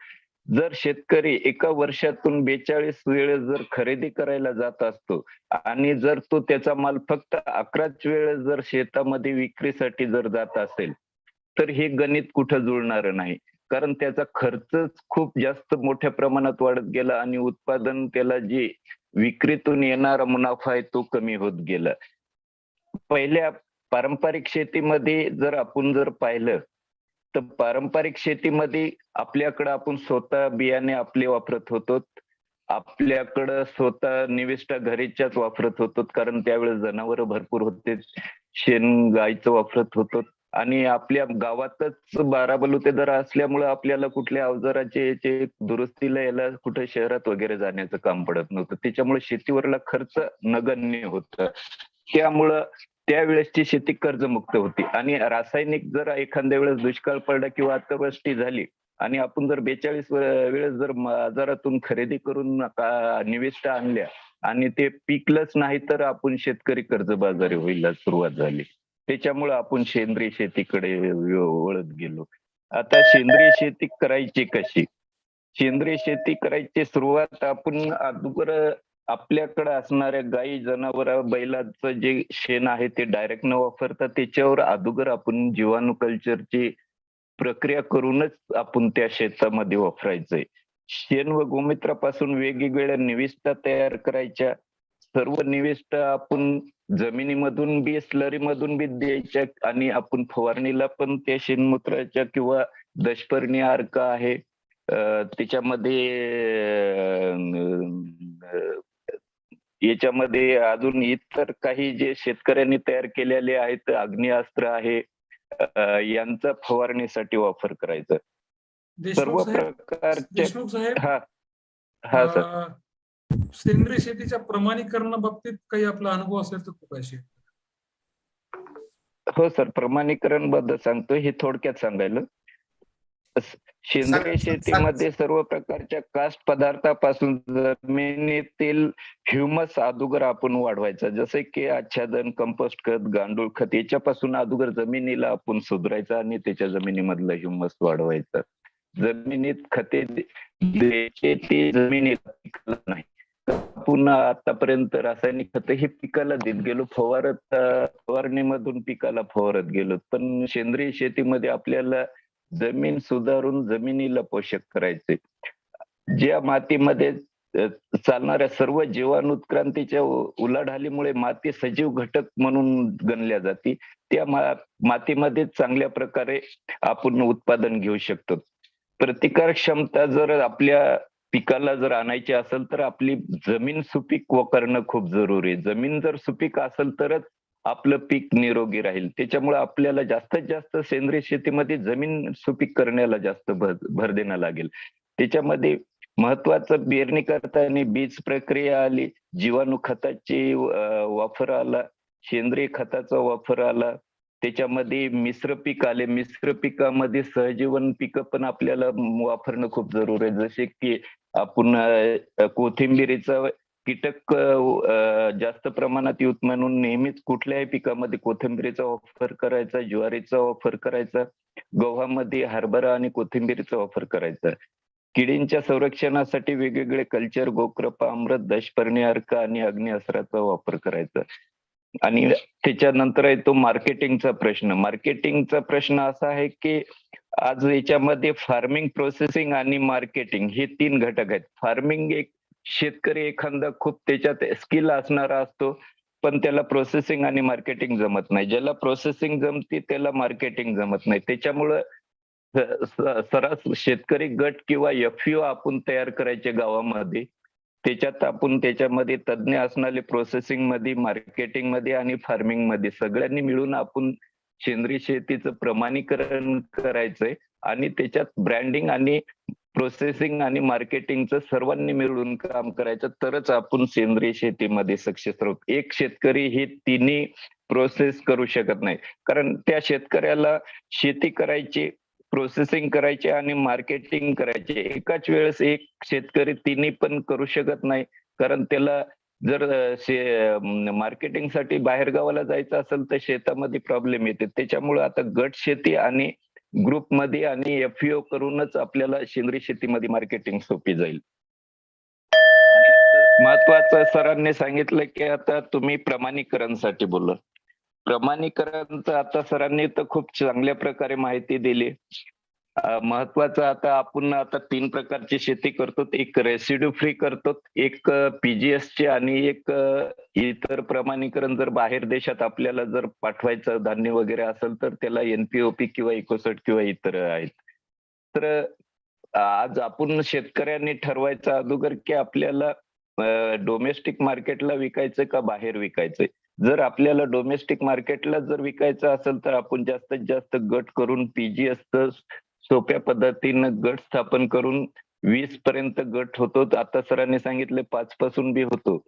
जर शेतकरी एका वर्षातून 42 वेळेस जर खरेदी करायला जात असतो आणि जर तो त्याचा माल फक्त 11च वेळेस जर शेतामध्ये विक्रीसाठी जर जात असेल, तर हे गणित कुठं जुळणार नाही. कारण त्याचा खर्चच खूप जास्त मोठ्या प्रमाणात वाढत गेला आणि उत्पादन त्याला जे विक्रीतून येणारा मुनाफा आहे तो कमी होत गेला. पहिल्या पारंपरिक शेतीमध्ये जर आपण पाहिलं, तर पारंपरिक शेतीमध्ये आपल्याकडं आपण स्वतः बियाणे आपले वापरत होतो. आपल्याकडं स्वतः निविष्ठा घरीच्याच वापरत होतो, कारण त्यावेळेस जनावरं भरपूर होते. शेण गायचं वापरत होतो आणि आपल्या गावातच 12 बलुतेदार असल्यामुळे आपल्याला कुठल्या अवजाराचे याचे दुरुस्तीला यायला कुठे शहरात वगैरे जाण्याचं काम पडत नव्हतं. त्याच्यामुळे शेतीवरला खर्च नगण्य होता. त्यामुळं त्यावेळेसची शेती कर्जमुक्त होती आणि रासायनिक जर एखाद्या वेळेस दुष्काळ पडला किंवा अतिवृष्टी झाली आणि आपण जर 42 वेळेस जर बाजारातून खरेदी करून निविष्ठा आणल्या आणि ते पिकलंच नाही, तर आपण शेतकरी कर्जबाजारी व्हायला सुरुवात झाली. त्याच्यामुळे आपण सेंद्रिय शेतीकडे वळत गेलो. आता सेंद्रिय शेती करायची कशी? सेंद्रिय शेती करायची सुरुवात आपण अगोदर आपल्याकडे असणाऱ्या गायी, जनावर, बैलाचं जे शेण आहे ते डायरेक्ट न वापरता त्याच्यावर अगोदर आपण जीवाणू कल्चरची प्रक्रिया करूनच आपण त्या शेतामध्ये वापरायचंय. शेण व गोमूत्रापासून वेगवेगळ्या निविष्ठा तयार करायच्या. सर्व निविष्ठा आपण जमिनीमधून बी, स्लरीमधून बी द्यायच्या आणि आपण फवारणीला पण त्या शेणमूत्राच्या किंवा दशपर्णी अर्क आहे, त्याच्यामध्ये याच्यामध्ये अजून इतर काही जे शेतकऱ्यांनी तयार केलेले आहेत, अग्निअस्त्र आहे, यांचा फवारणीसाठी वापर करायचा. सर्व प्रकारचे देशमुख साहेब, हा सर, सेंद्रिय शेतीच्या प्रमाणीकरणाबाबतीत काही आपला अनुभव असेल तर खूप आहे. हो सर, प्रमाणीकरण बद्दल सांगतो, हे थोडक्यात सांगायला. सेंद्रिय शेतीमध्ये सर्व प्रकारच्या कास्ट पदार्थापासून जमिनीतील ह्युमस अगोदर आपण वाढवायचा, जसे की आच्छादन, कंपोस्ट खत, गांडूळ खत, याच्यापासून अगोदर जमिनीला आपण सुधारायचं आणि त्याच्या जमिनीमधलं ह्युमस वाढवायचं. जमिनीत खते द्यायचे ते जमिनीला पिकलं नाही. पुन्हा आतापर्यंत रासायनिक खते हे पिकाला देत गेलो, फवारणीमधून पिकाला फवारत गेलो. पण सेंद्रिय शेतीमध्ये आपल्याला जमीन सुधारून जमिनीला पोषक करायचे. ज्या मातीमध्ये चालणाऱ्या सर्व जीवाणूत्क्रांतीच्या उलाढालीमुळे माती सजीव घटक म्हणून गणल्या जाते, त्या मातीमध्ये चांगल्या प्रकारे आपण उत्पादन घेऊ शकतो. प्रतिकार क्षमता जर आपल्या पिकाला जर आणायची असेल तर आपली जमीन सुपीक करणं खूप जरुरी आहे. जमीन जर सुपीक असेल तरच आपलं पीक निरोगी राहील. त्याच्यामुळे आपल्याला जास्तीत जास्त सेंद्रिय शेतीमध्ये जमीन सुपीक करण्याला जास्त भर देणं लागेल. त्याच्यामध्ये महत्वाचं पेरणी करताना बीज प्रक्रिया आली, जीवाणू खताची वापर आला, सेंद्रिय खताचा वापर आला, त्याच्यामध्ये मिश्र पीक आले. मिश्र पिकामध्ये सहजीवन पिकं पण आपल्याला वापरणं खूप जरुरी आहे. जसे की आपण कोथिंबिरीचा कीटक जास्त प्रमाणात येऊत म्हणून नेहमीच कुठल्याही पिकामध्ये कोथिंबिरीचा वापर करायचा, ज्वारीचा वापर करायचा, गव्हामध्ये हरभरा आणि कोथिंबिरीचा वापर करायचा. किडींच्या संरक्षणासाठी वेगवेगळे कल्चर, गोक्रपा, अमृत, दशपर्णी अर्क आणि अग्निअस्त्राचा वापर करायचा. आणि त्याच्यानंतर आहे तो मार्केटिंगचा प्रश्न. मार्केटिंगचा प्रश्न असा आहे की आज याच्यामध्ये फार्मिंग, प्रोसेसिंग आणि मार्केटिंग हे 3 घटक आहेत. फार्मिंग, एक शेतकरी एखादा खूप त्याच्यात स्किल असणारा असतो, पण त्याला प्रोसेसिंग आणि मार्केटिंग जमत नाही. ज्याला प्रोसेसिंग जमते त्याला मार्केटिंग जमत नाही. त्याच्यामुळं सरास शेतकरी गट किंवा FPO आपण तयार करायचे गावामध्ये. त्याच्यात आपण त्याच्यामध्ये तज्ञ असणारे प्रोसेसिंग मध्ये, मार्केटिंग मध्ये आणि फार्मिंग मध्ये सगळ्यांनी मिळून आपण सेंद्रिय शेतीचं प्रमाणीकरण करायचंय आणि त्याच्यात ब्रँडिंग आणि प्रोसेसिंग आणि मार्केटिंगचं सर्वांनी मिळून काम करायचं, तरच आपण सेंद्रिय शेतीमध्ये सक्सेस राहू. एक शेतकरी हे तिन्ही प्रोसेस करू शकत नाही, कारण त्या शेतकऱ्याला शेती करायची, प्रोसेसिंग करायचे आणि मार्केटिंग करायचे. एकाच वेळेस एक शेतकरी तिन्ही पण करू शकत नाही, कारण त्याला जर मार्केटिंगसाठी बाहेर गावाला जायचं असेल तर शेतामध्ये प्रॉब्लेम येते. त्याच्यामुळे आता गट शेती आणि ग्रुपमध्ये आणि FPO करूनच आपल्याला सेंद्रिय शेतीमध्ये मार्केटिंग सोपी जाईल. महत्वाचं सरांनी सांगितलं की आता तुम्ही प्रमाणीकरणसाठी बोलला. प्रमाणीकरणचं आता सरांनी तर खूप चांगल्या प्रकारे माहिती दिली. महत्वाचं आता आपण आता 3 प्रकारची शेती करतो. एक रेसिड्यू फ्री करतो, एक PGS ची आणि एक इतर प्रमाणीकरण. जर बाहेर देशात आपल्याला जर पाठवायचं धान्य वगैरे असेल तर त्याला NPOP किंवा इकोसर्ट किंवा इतर आहेत. तर आज आपण शेतकऱ्यांनी ठरवायचं अगोदर की आपल्याला डोमेस्टिक मार्केटला विकायचं का बाहेर विकायचंय. जर आपल्याला डोमेस्टिक मार्केटला जर विकायचं असेल तर आपण जास्तीत जास्त गट करून PGS सोप्या पद्धतीनं गट स्थापन करून 20 पर्यंत गट होतो. आता सरांनी सांगितले 5 पासून बी होतो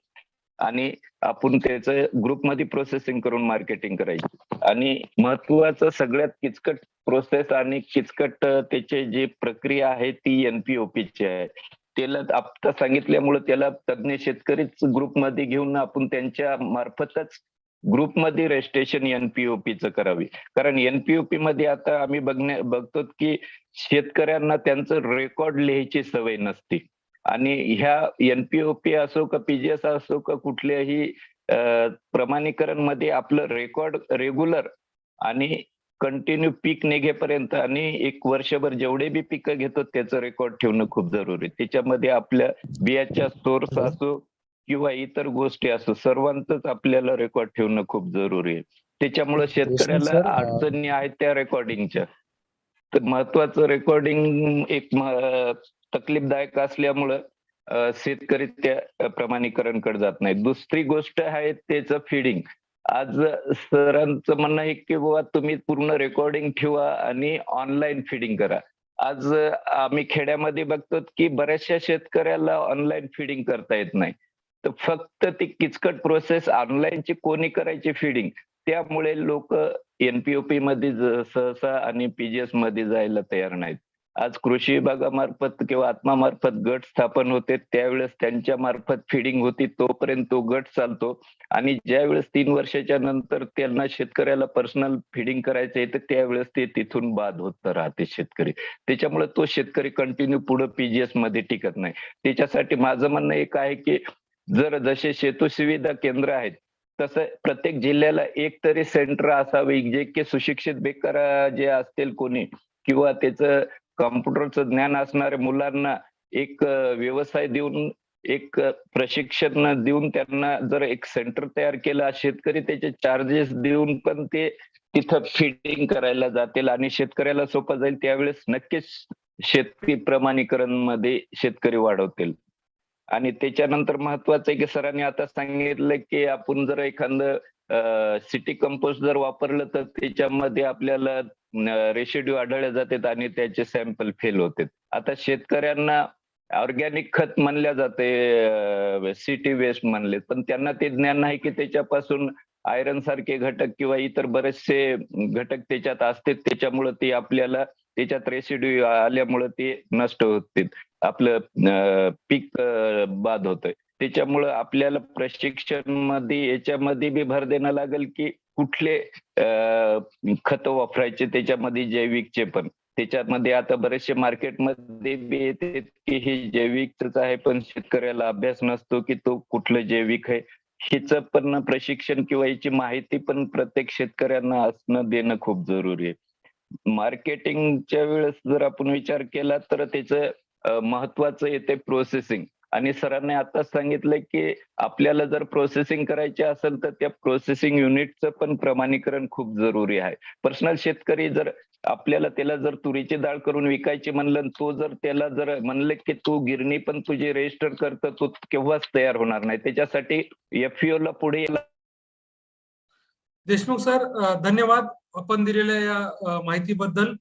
आणि आपण त्याचं ग्रुपमध्ये प्रोसेसिंग करून मार्केटिंग करायची. आणि महत्वाचं सगळ्यात किचकट प्रोसेस आणि किचकट त्याची जी प्रक्रिया आहे ती NPOP ची आहे. त्याला आता सांगितल्यामुळे त्याला तज्ञ शेतकरीच ग्रुपमध्ये घेऊन आपण त्यांच्या मार्फतच ग्रुपमध्ये रजिस्ट्रेशन NPOP करावी. कारण NPOP मध्ये आता आम्ही बघतो की शेतकऱ्यांना त्यांचं रेकॉर्ड लिहायची सवय नसते आणि ह्या NPOP असो का PGS असो का कुठल्याही प्रमाणीकरण मध्ये आपलं रेकॉर्ड रेग्युलर आणि कंटिन्यू पीक निघेपर्यंत आणि 1 वर्षभर जेवढे बी पिकं घेतो त्याचं रेकॉर्ड ठेवणं खूप जरुरी. त्याच्यामध्ये आपल्या बियाच्या सोर्स असो किंवा इतर गोष्टी असो सर्वांचंच आपल्याला रेकॉर्ड ठेवणं खूप जरुरी आहे. त्याच्यामुळे शेतकऱ्याला अडचणी आहेत त्या रेकॉर्डिंगच्या. तर महत्वाचं रेकॉर्डिंग एक तकलीफदायक असल्यामुळं शेतकरी त्या प्रमाणीकरणकडे जात नाही. दुसरी गोष्ट आहे त्याचं फीडिंग. आज सरांचं म्हणणं आहे की बाबा तुम्ही पूर्ण रेकॉर्डिंग ठेवा आणि ऑनलाईन फीडिंग करा. आज आम्ही खेड्यामध्ये बघतो की बऱ्याचशा शेतकऱ्याला ऑनलाईन फीडिंग करता येत नाही. तर फक्त ती किचकट प्रोसेस ऑनलाईनची कोणी करायची फीडिंग, त्यामुळे लोक NPOP मध्ये सहसा आणि PGS मध्ये जायला तयार नाहीत. आज कृषी विभागामार्फत किंवा आत्मामार्फत गट स्थापन होते, त्यावेळेस त्यांच्या मार्फत फीडिंग होती, तोपर्यंत तो गट चालतो. आणि ज्यावेळेस 3 वर्षाच्या नंतर त्यांना शेतकऱ्याला पर्सनल फीडिंग करायचं आहे तर त्यावेळेस ते तिथून बाद होत राहते शेतकरी. त्याच्यामुळे तो शेतकरी कंटिन्यू पुढे PGS मध्ये टिकत नाही. त्याच्यासाठी माझं म्हणणं एक आहे की जर जसे शेतू सुविधा केंद्र आहेत तसं प्रत्येक जिल्ह्याला एक तरी सेंटर असावे जे की सुशिक्षित बेकार जे असतील कोणी किंवा त्याचं कॉम्प्युटरचं ज्ञान असणाऱ्या मुलांना एक व्यवसाय देऊन एक प्रशिक्षण देऊन त्यांना जर एक सेंटर तयार केलं, शेतकरी त्याचे चार्जेस देऊन पण ते तिथं फीडिंग करायला जातील आणि शेतकऱ्याला सोपं जाईल. त्यावेळेस नक्कीच शेतकरी प्रमाणीकरण मध्ये शेतकरी वाढवतील. आणि त्याच्यानंतर महत्वाचं आहे की सरांनी आता सांगितलं की आपण जर एखादं सिटी कंपोस्ट जर वापरलं तर त्याच्यामध्ये आपल्याला रेसिड्यू आढळले जातात आणि त्याचे सॅम्पल फेल होतात. आता शेतकऱ्यांना ऑर्गॅनिक खत म्हणल्या जाते, सिटी वेस्ट म्हणले, पण त्यांना ते ज्ञान नाही की त्याच्यापासून आयरन सारखे घटक किंवा इतर बरेचसे घटक त्याच्यात असतात. त्याच्यामुळे ते आपल्याला त्याच्यात रेसिड्यू आल्यामुळे ते नष्ट होतील, आपलं पीक बाद होतंय. त्याच्यामुळं आपल्याला प्रशिक्षण मध्ये याच्यामध्ये बी भर देणं लागेल की कुठले खत वापरायचे, त्याच्यामध्ये जैविकचे पण. त्याच्यामध्ये आता बरेचसे मार्केटमध्ये बी येते की हे जैविकच आहे पण शेतकऱ्याला अभ्यास नसतो की तो कुठलं जैविक आहे. हिचं पण प्रशिक्षण किंवा याची माहिती पण प्रत्येक शेतकऱ्यांना असणं देणं खूप जरुरी आहे. मार्केटिंगच्या वेळेस जर आपण विचार केला तर त्याचं महत्वाचं येते प्रोसेसिंग. आणि सरांनी आता सांगितलं की आपल्याला जर प्रोसेसिंग करायची असेल तर त्या प्रोसेसिंग युनिटचं पण प्रमाणीकरण खूप जरुरी आहे. पर्सनल शेतकरी जर आपल्याला त्याला जर तुरीची डाळ करून विकायची म्हणलं, तो जर त्याला जर म्हणलं की तू गिरणी पण तुझी रजिस्टर करतं, तो केव्हाच तयार होणार नाही. त्याच्यासाठी FPO ला पुढे यायला. देशमुख सर, धन्यवाद आपण दिलेल्या या माहितीबद्दल.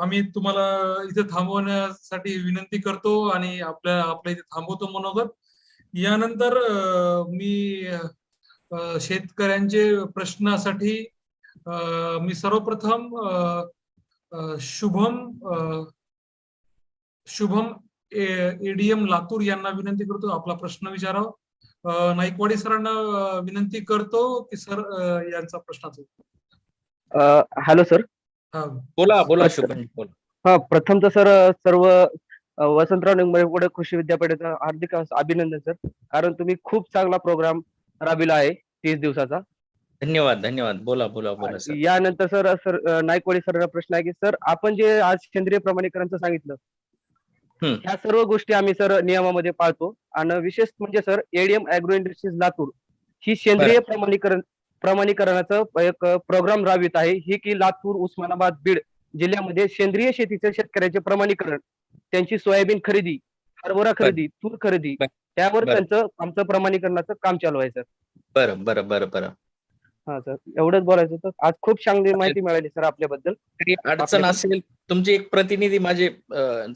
आम्ही तुम्हाला इथे थांबवण्यासाठी विनंती करतो आणि आपल्या इथे थांबवतो मनोगत. यानंतर मी शेतकऱ्यांचे प्रश्नासाठी मी सर्वप्रथम शुभम एडीएम लातूर यांना विनंती करतो आपला प्रश्न विचारावा. नाईकवाडी सरांना विनंती करतो की सर यांचा प्रश्नाचा. Hello sir. बोला बोला शुभम बोला. हा, प्रथम तर सर सर्व वसंतराव निंबाळकर कृषी विद्यापीठाचं हार्दिक अभिनंदन सर, कारण तुम्ही खूप चांगला प्रोग्राम राबविला आहे 30 दिवसाचा. धन्यवाद धन्यवाद. बोला बोला बोला सर. यानंतर सर नाईकवाडी सरांना प्रश्न आहे की सर आपण जे आज सेंद्रिय प्रमाणीकरणचं सांगितलं, ह्या सर्व गोष्टी आम्ही सर नियमामध्ये पाळतो. आणि विशेष म्हणजे sir ADM agro industries Latur ही सेंद्रिय प्रमाणीकरणाचं एक प्रोग्राम राबवित आहे. ही की लातूर, उस्मानाबाद, बीड जिल्ह्यामध्ये सेंद्रिय शेतीच्या शेतकऱ्याचे प्रमाणीकरण, त्यांची सोयाबीन खरेदी, हरभरा खरेदी, तूर खरेदी, त्यावर त्यांचं आमचं प्रमाणीकरणाचं काम चालू आहे सर. बरं बरं बरं बरं. हा सर, एवढंच बोलायचं होतं. आज खूप चांगली माहिती मिळाली सर आपल्याबद्दल. अडचण असेल तुमचे एक प्रतिनिधी माझे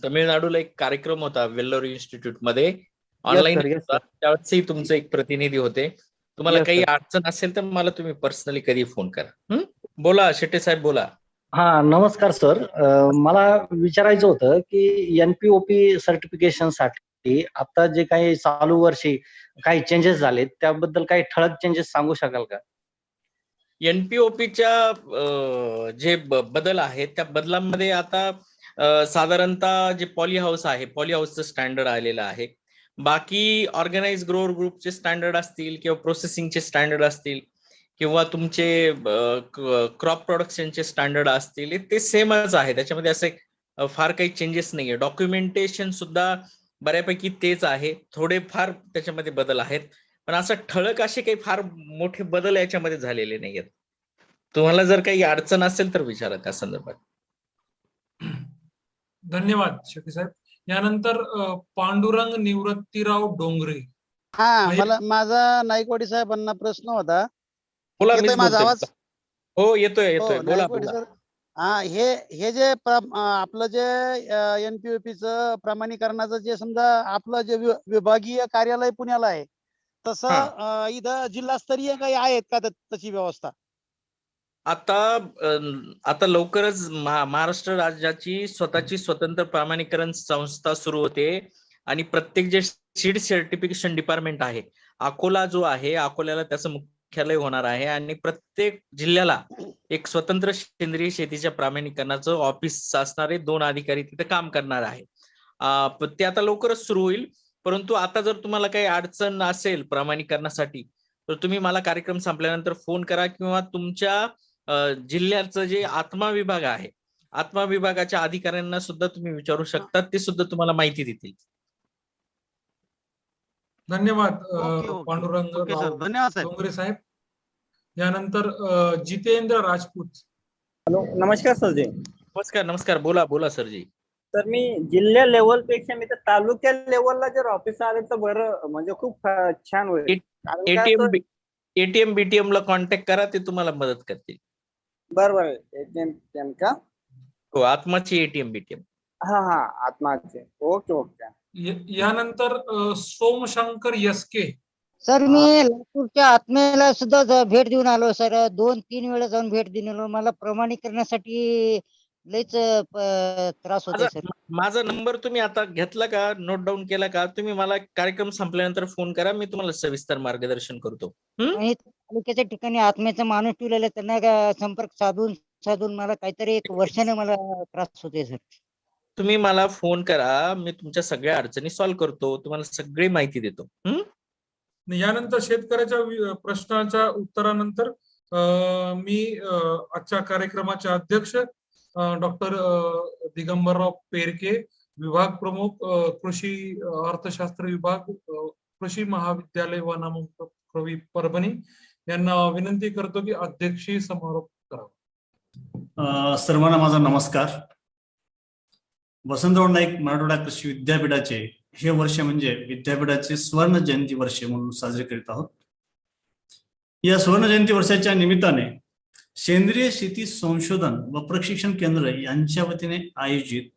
तमिळनाडूला एक कार्यक्रम होता वेल्लोर इन्स्टिट्यूट मध्ये ऑनलाईन, त्यावेळेसही तुमचे एक प्रतिनिधी होते. तुम्हाला काही अडचण असेल तर मला तुम्ही पर्सनली कधी फोन करा. बोला शेट्टे साहेब बोला. हा, नमस्कार सर. मला विचारायचं होतं की NPOP सर्टिफिकेशन साठी आता जे काही चालू वर्षी काही चेंजेस झाले त्याबद्दल काही ठळक चेंजेस सांगू शकाल का? NPOPच्या जे बदल आहेत त्या बदलांमध्ये आता साधारणतः जे पॉली हाऊस आहे, पॉली हाऊसचं स्टँडर्ड आलेलं आहे. बाकी ऑर्गनाइज ग्रोअर ग्रुपचे स्टँडर्ड असतील किंवा प्रोसेसिंगचे स्टँडर्ड असतील किंवा तुमचे क्रॉप प्रोडक्शनचे स्टँडर्ड असतील, ते सेमच आहे. त्याच्यामध्ये असे फार काही चेंजेस नाहीये. डॉक्युमेंटेशन सुद्धा बऱ्यापैकी तेच आहे. थोडेफार त्याच्यामध्ये बदल आहेत, पण असं ठळक असे काही फार मोठे बदल याच्यामध्ये झालेले नाहीयेत. तुम्हाला जर काही अडचण असेल तर विचारा त्या संदर्भात. धन्यवाद शेट्टी साहेब. यानंतर पांडुरंग निवृत्तीराव डोंगरे. मला माझा नाईकवाडी साहेबांना प्रश्न होता. बोला. येतोय माझा आवाज? हो येतोय येतोय. बोला नाईकवाडी बोला. सर, हे जे आपलं जे NPOPचं प्रमाणीकरणाचं जे समजा आपलं जे विभागीय कार्यालय पुण्याला आहे, तसं इथं जिल्हास्तरीय काही आहेत का तशी व्यवस्था? आता लवकरच महाराष्ट्र राज्याची स्वतःची स्वतंत्र प्रमाणीकरण संस्था सुरू होते आणि प्रत्येक जे सीड सर्टिफिकेशन डिपार्टमेंट आहे, अकोला जो आहे, अकोल्याला त्याचं मुख्यालय होणार आहे आणि प्रत्येक जिल्ह्याला एक स्वतंत्र सेंद्रिय शेतीच्या प्रमाणीकरणाचं ऑफिस असणारे 2 अधिकारी तिथे काम करणार आहे. ते आता लवकरच सुरू होईल. परंतु आता जर तुम्हाला काही अडचण असेल प्रमाणीकरणासाठी तर तुम्ही मला कार्यक्रम संपल्यानंतर फोन करा किंवा तुमच्या जिल्ह्याचं जे आत्मा विभाग आहे, आत्मा विभागाच्या अधिकाऱ्यांना सुद्धा तुम्ही विचारू शकता. ते सुद्धा तुम्हाला माहिती देतील. धन्यवाद पांडुरंग धन्यवाद साहेब. डोंगरे साहेब. यानंतर जितेंद्र राजपूत. हॅलो, नमस्कार सरजी. नमस्कार नमस्कार. बोला बोला सरजी. तर मी जिल्हा लेवल पेक्षा मी तर तालुक्या लेवलला जर ऑफिस आले तर बरं, म्हणजे खूप छान होईल. ATM BTM ला कॉन्टॅक्ट करा, ते तुम्हाला मदत करतील. बरोबर. ATM का? हो, आत्माची ATM BTM. हा आत्माचे. Okay okay. यानंतर सोमशंकर यसके. सर, मी लातूरच्या आत्म्याला सुद्धा भेट देऊन आलो सर. 2-3 वेळा जाऊन भेट देऊन आलो. मला प्रमाणीकरणासाठी लयच त्रास होतोय सर. माझा नंबर तुम्ही आता घेतला का, नोट डाऊन केला का? तुम्ही मला कार्यक्रम संपल्यानंतर फोन करा, मी तुम्हाला सविस्तर मार्गदर्शन करतो. आणि तालुक्याच्या ठिकाणी आत्म्याचा माणूस ठेवलेला, त्यांना संपर्क साधून मला काहीतरी 1 वर्षाने मला त्रास होतोय सर. तुम्ही मला फोन करा, मी तुमच्या सगळ्या अडचणी सॉल्व्ह करतो, तुम्हाला सगळी माहिती देतो. यानंतर शेतकऱ्याच्या प्रश्नाच्या उत्तरानंतर मी आजच्या कार्यक्रमाचे अध्यक्ष डॉक्टर दिगंबरराव पेरके विभाग प्रमुख कृषी अर्थशास्त्र विभाग कृषी महाविद्यालय वनाम परभणी यांना विनंती करतो की अध्यक्षी समारोप करावा. सर्वांना माझा नमस्कार. वसंतराव नाईक मराठवाडा कृषी विद्यापीठाचे हे वर्ष म्हणजे विद्यापीठाचे स्वर्ण जयंती वर्ष म्हणून साजरे करीत आहोत. या स्वर्ण जयंती वर्षाच्या निमित्ताने सेंद्रिय शेती संशोधन व प्रशिक्षण केंद्र यांच्या वतीने आयोजित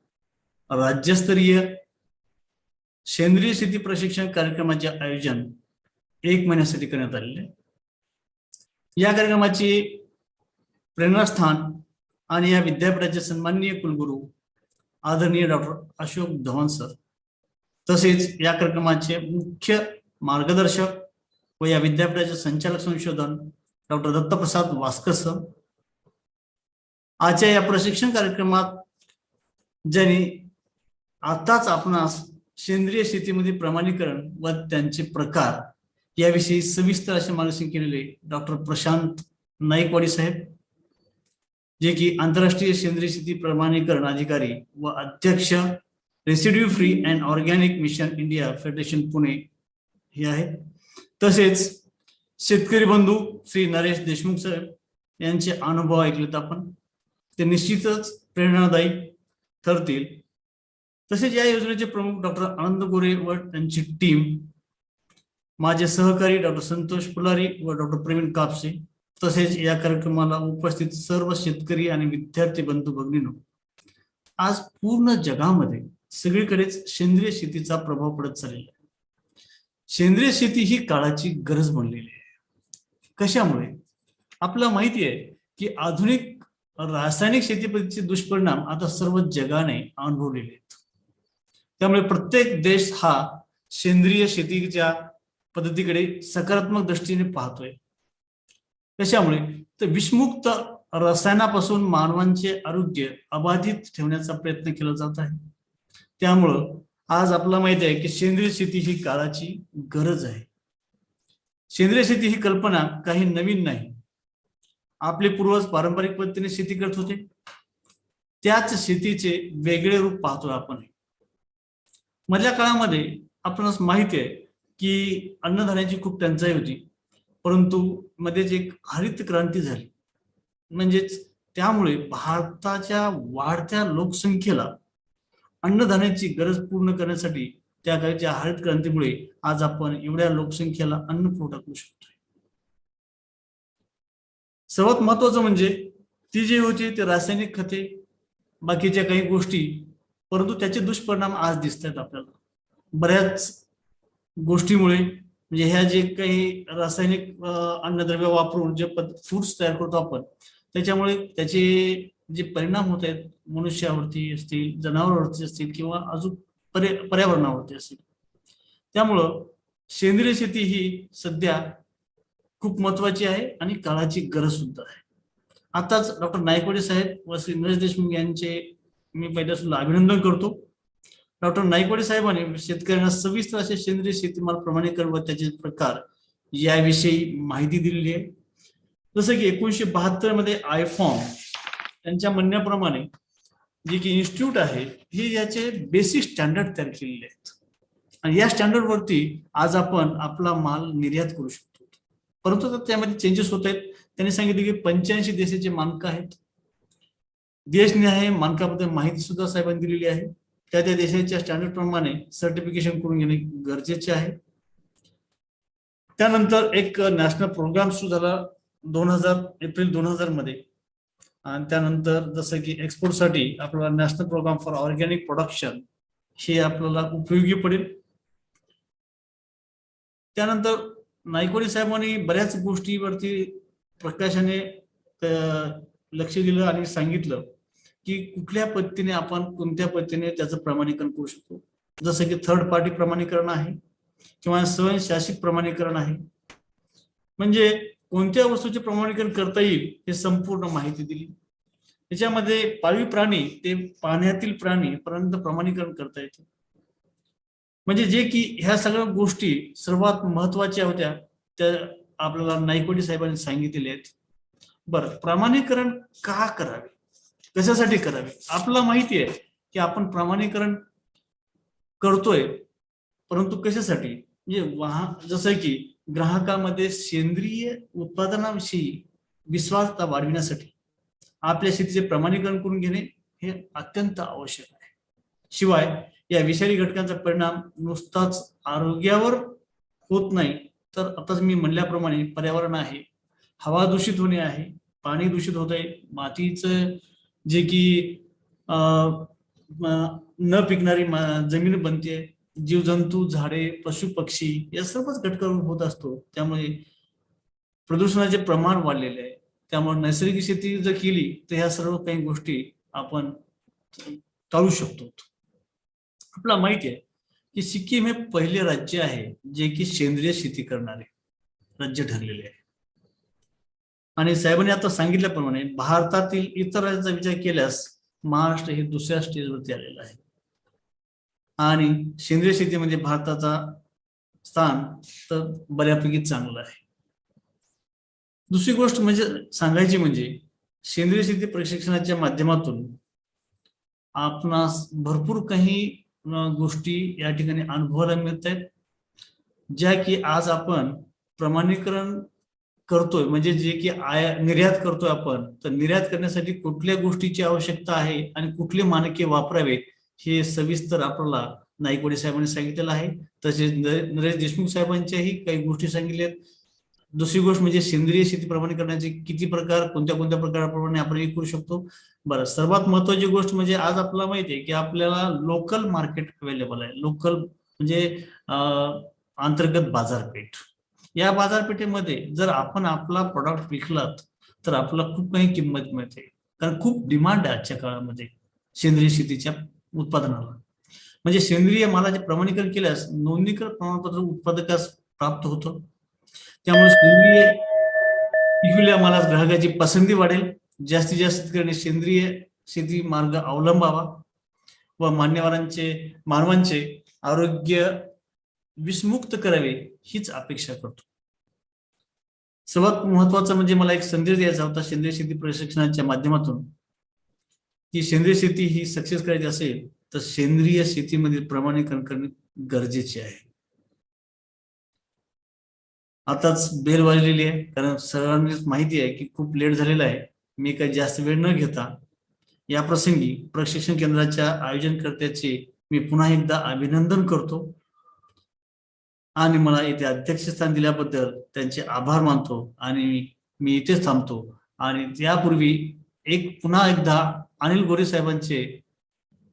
राज्यस्तरीय सेंद्रिय शेती प्रशिक्षण कार्यक्रमाचे आयोजन 1 महिन्यासाठी करण्यात आलेले. या कार्यक्रमाची प्रेरणास्थान आणि या विद्यापीठाचे सन्माननीय कुलगुरू आदरणीय डॉक्टर अशोक धवन सर, तसेच या कार्यक्रमाचे मुख्य मार्गदर्शक व या विद्यापीठाचे संचालक संशोधन डॉक्टर दत्तप्रसाद वास्कर सर. आजच्या या प्रशिक्षण कार्यक्रमात ज्यांनी आताच आपणास सेंद्रिय शेतीमध्ये प्रमाणीकरण व त्यांचे प्रकार याविषयी सविस्तर असे मार्गदर्शन केलेले डॉक्टर प्रशांत नाईकवाडी साहेब, जे की आंतरराष्ट्रीय सेंद्रिय शेती प्रमाणीकरण अधिकारी व अध्यक्ष residue free and organic mission India federation Pune हे आहेत. तसेच शेतकरी बंधू श्री नरेश देशमुख साहेब यांचे अनुभव ऐकलेत आपण, ते निश्चितच प्रेरणादायी ठरतील. तसेच या योजनेचे प्रमुख डॉक्टर आनंद गोरे व त्यांची टीम, माझे सहकारी डॉक्टर संतोष पुलारी व डॉक्टर प्रवीण कापसे, तसेच या कार्यक्रमाला उपस्थित सर्व शेतकरी आणि विद्यार्थी बंधू भगिनींनो, आज पूर्ण जगामध्ये सगळीकडेच सेंद्रिय शेतीचा प्रभाव पडत चाललेला आहे. सेंद्रिय शेती ही काळाची गरज बनलेली आहे. कशामुळे? आपल्याला माहिती आहे की आधुनिक रासायनिक शेती पद्धतीचे दुष्परिणाम आता सर्व जगाने अनुभवलेले आहेत. त्यामुळे प्रत्येक देश हा सेंद्रिय शेतीच्या पद्धतीकडे सकारात्मक दृष्टीने पाहतोय. कशामुळे? तर विषमुक्त रसायनापासून मानवांचे आरोग्य अबाधित ठेवण्याचा प्रयत्न केला जात आहे. त्यामुळं आज आपल्याला माहिती आहे की सेंद्रिय शेती ही काळाची गरज आहे. सेंद्रिय शेती ही कल्पना काही नवीन नाही. आपले पूर्वज पारंपरिक पद्धतीने शेती करत होते, त्याच शेतीचे वेगळे रूप पाहतोय आपण. मधल्या काळामध्ये आपणास माहिती आहे की अन्नधान्याची खूप टंचाई होती, परंतु मध्येच एक हरित क्रांती झाली. म्हणजेच त्यामुळे भारताच्या वाढत्या लोकसंख्येला अन्नधान्याची गरज पूर्ण करण्यासाठी त्या काळच्या हरित क्रांतीमुळे आज आपण एवढ्या लोकसंख्येला अन्न पुरवठा करू शकतोय. सर्वात महत्वाचं म्हणजे ती जी होती ते रासायनिक खते, बाकीच्या काही गोष्टी, परंतु त्याचे दुष्परिणाम आज दिसत आहेत आपल्याला. बऱ्याच गोष्टीमुळे म्हणजे ह्या जे काही रासायनिक अन्नद्रव्य वापरून जे फूड्स तयार करतो आपण, त्याच्यामुळे त्याचे जे परिणाम होत आहेत मनुष्यावरती असतील, जनावरांवरती असतील किंवा अजून पर्यावरणावरती असतील. त्यामुळं सेंद्रिय शेती ही सध्या खूप महत्वाची आहे आणि काळाची गरज सुद्धा आहे. आताच डॉक्टर नाईकवाडी साहेब व श्री नरेश देशमुख यांचे मी पहिल्यापासून अभिनंदन करतो. डॉक्टर नाईकवाडी साहेबांनी शेतकऱ्यांना सविस्तर असे सेंद्रिय शेतीमाल प्रमाणीकरण व त्याचे प्रकार याविषयी माहिती दिलेली आहे. जसं की 1972 मध्ये आयफॉर्म त्यांच्या म्हणण्याप्रमाणे जे की इन्स्टिट्यूट आहे हे याचे बेसिक स्टँडर्ड तयार केलेले आहेत आणि या स्टँडर्ड वरती आज आपण आपला माल निर्यात करू शकतो. परंतु त्यामध्ये चेंजेस होत आहेत. त्यांनी सांगितले की 85 देशाचे मानक आहेत. देशनिहाय मानकाबद्दल माहिती सुद्धा साहेबांनी दिलेली आहे. त्या देशाच्या स्टँडर्ड प्रमाणे सर्टिफिकेशन करून घेणे गरजेचे आहे. त्यानंतर एक नॅशनल प्रोग्राम सुरू झाला एप्रिल 2000 मध्ये आणि त्यानंतर जसं की एक्सपोर्टसाठी आपल्याला national programme for organic production हे आपल्याला उपयोगी पडेल. त्यानंतर नाईकवाडी साहेबांनी बऱ्याच गोष्टीवरती प्रकाशाने लक्ष दिलं आणि सांगितलं की कुठल्या पद्धतीने आपण कोणत्या पद्धतीने त्याचं प्रमाणीकरण करू शकतो. जसं की थर्ड पार्टी प्रमाणीकरण आहे किंवा स्वयंशासित प्रमाणीकरण आहे. म्हणजे कोणत्या वस्तूचे प्रमाणीकरण करता येईल हे संपूर्ण माहिती दिली. त्याच्यामध्ये पाळीव प्राणी ते पाण्यातील प्राणी पर्यंत प्रमाणीकरण करता येतं. म्हणजे जे की ह्या सगळ्या गोष्टी सर्वात महत्वाच्या होत्या त्या आपल्याला नाईकवाडी साहेबांनी सांगितलेल्या आहेत. बरं, प्रमाणीकरण का करावे, कशासाठी करावे? आपल्याला माहिती आहे की आपण प्रमाणीकरण करतोय, परंतु कशासाठी, म्हणजे जसं की ग्राहकामध्ये सेंद्रिय उत्पादनाविषयी विश्वासता वाढविण्यासाठी आपल्या शेतीचे प्रमाणीकरण करून घेणे हे अत्यंत आवश्यक आहे. शिवाय या विषारी घटकांचा परिणाम नुसताच आरोग्यावर होत नाही, तर आताच मी म्हणल्याप्रमाणे पर्यावरण आहे, हवा दूषित होणे आहे, पाणी दूषित होत आहे, मातीचं जे की न पिकणारी जमीन बनते, जीवजंतू, झाडे, पशु पक्षी या सर्वच घटकांवर होत असतो. त्यामुळे प्रदूषणाचे प्रमाण वाढलेले आहे. त्यामुळे नैसर्गिक शेती जर केली तर ह्या सर्व काही गोष्टी आपण टाळू शकतो. आपल्याला माहिती आहे की सिक्कीम हे पहिले राज्य आहे जे की सेंद्रिय शेती करणारे राज्य ठरलेले आहे. आणि साहेबांनी आता सांगितल्याप्रमाणे भारतातील इतर राज्यांचा विचार केल्यास महाराष्ट्र हे दुसऱ्या स्टेजवरती आलेलं आहे. आणि सेंद्रिय शेतीमध्ये भारताचा स्थान तर बऱ्यापैकी चांगलं आहे. दुसरी गोष्ट म्हणजे सांगायची म्हणजे सेंद्रिय शेती प्रशिक्षणाच्या माध्यमातून आपणास भरपूर काही गोष्टी या ठिकाणी अनुभवायला मिळत आहेत, ज्या की आज आपण प्रमाणीकरण करतोय, म्हणजे जे की निर्यात करतोय आपण, तर निर्यात करण्यासाठी कुठल्या गोष्टीची आवश्यकता आहे आणि कुठले मानके वापरावेत हे सविस्तर आपल्याला नाईकवाडे साहेबांनी सांगितलेलं आहे. तसेच नरेश देशमुख साहेबांच्याही काही गोष्टी सांगितल्यात. दुसरी गोष्ट म्हणजे सेंद्रिय शेती प्रमाणीकरणाचे किती प्रकार, कोणत्या कोणत्या प्रकाराप्रमाणे आपण हे करू शकतो. बरं, सर्वात महत्वाची गोष्ट म्हणजे आज आपल्याला माहिती आहे की आपल्याला लोकल मार्केट अवेलेबल आहे. लोकल म्हणजे अंतर्गत बाजारपेठ. या बाजारपेठेमध्ये जर आपण आपला प्रोडक्ट विकलात तर आपल्याला खूप काही किंमत मिळते, कारण खूप डिमांड आहे आजच्या काळामध्ये सेंद्रिय शेतीच्या उत्पादनाला. म्हणजे सेंद्रिय मालाचे प्रमाणीकरण केल्यास नोंदणीकृत प्रमाणपत्र उत्पादकास प्राप्त होतं. त्यामुळे सेंद्रिय पिकवलेल्या मालास ग्राहकाची पसंती वाढेल. जास्तीत जास्त शेतकऱ्यांनी सेंद्रिय शेती मार्ग अवलंबावा व मानवांचे आरोग्य विषमुक्त करावे हीच अपेक्षा करतो. सर्वात महत्वाचं म्हणजे मला एक संदेश द्यायचा होता सेंद्रिय शेती प्रशिक्षणाच्या माध्यमातून, की सेंद्रिय शेती ही सक्सेस करायची असेल तर सेंद्रिय शेतीमध्ये प्रमाणीकरण करणे गरजेचे आहे. आताच बेल वाजलेली आहे, कारण सर्वांनीच माहिती आहे की खूप लेट झालेला आहे. मी काही जास्त वेळ न घेता या प्रसंगी प्रशिक्षण केंद्राच्या आयोजनकर्त्याचे मी पुन्हा एकदा अभिनंदन करतो आणि मला इथे अध्यक्षस्थान दिल्याबद्दल त्यांचे आभार मानतो आणि मी इथेच थांबतो. आणि त्यापूर्वी पुन्हा एकदा अनिल गोरे साहेबांचे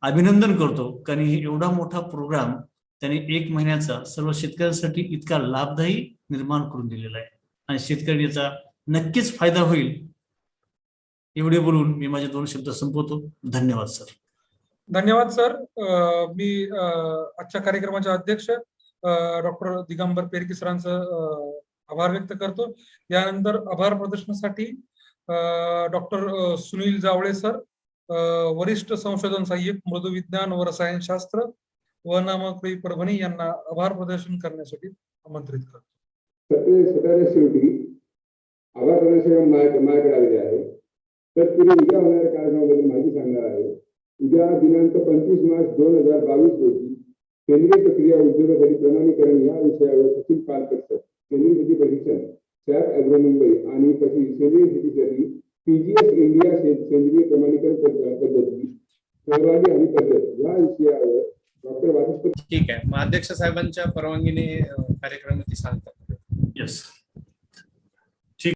अभिनंदन करतो, कारण एवढा मोठा प्रोग्राम त्यांनी 1 महिन्याचा सर्व शेतकऱ्यांसाठी इतका लाभदायी निर्माण करून दिलेला आहे आणि शेतकऱ्यांचा नक्कीच फायदा होईल. एवढे बोलून मी माझे 2 शब्द संपवतो. धन्यवाद सर. धन्यवाद सर. मी आजच्या कार्यक्रमाचे अध्यक्ष डॉक्टर दिगंबर पेरके सरांचं आभार व्यक्त करतो. यानंतर आभार प्रदर्शनासाठी डॉक्टर सुनील जावळे सर, वरिष्ठ संशोधन सहाय्यक मृदुविज्ञान व रसायनशास्त्र वनामकळी परभणी यांना आभार प्रदर्शन करण्यासाठी आमंत्रित करतो. शेवटी आभार प्रदर्शन माझ्याकडे आलेले आहे. तर तुम्ही उद्या होणाऱ्या कार्यक्रमाबद्दल माहिती सांगणार आहे. उद्या दिनांक 25 मार्च 2022 रोजी सेंद्रिय प्रक्रिया उद्योगासाठी प्रमाणीकरण या विषयावर सचिन पालकर सर, सेंद्रिय शेती प्रशिक्षण सॅप ॲग्रो मुंबई आणि सेंद्रिय शेतीसाठी PGS इंडिया सेंद्रिय प्रमाणीकरण पद्धती सहभागी आणि पद्धत या विषयावर डॉक्टर वाचस्पती. ठीक आहे, मग अध्यक्ष साहेबांच्या परवानगीने कार्यक्रमाची सांगतात. येस.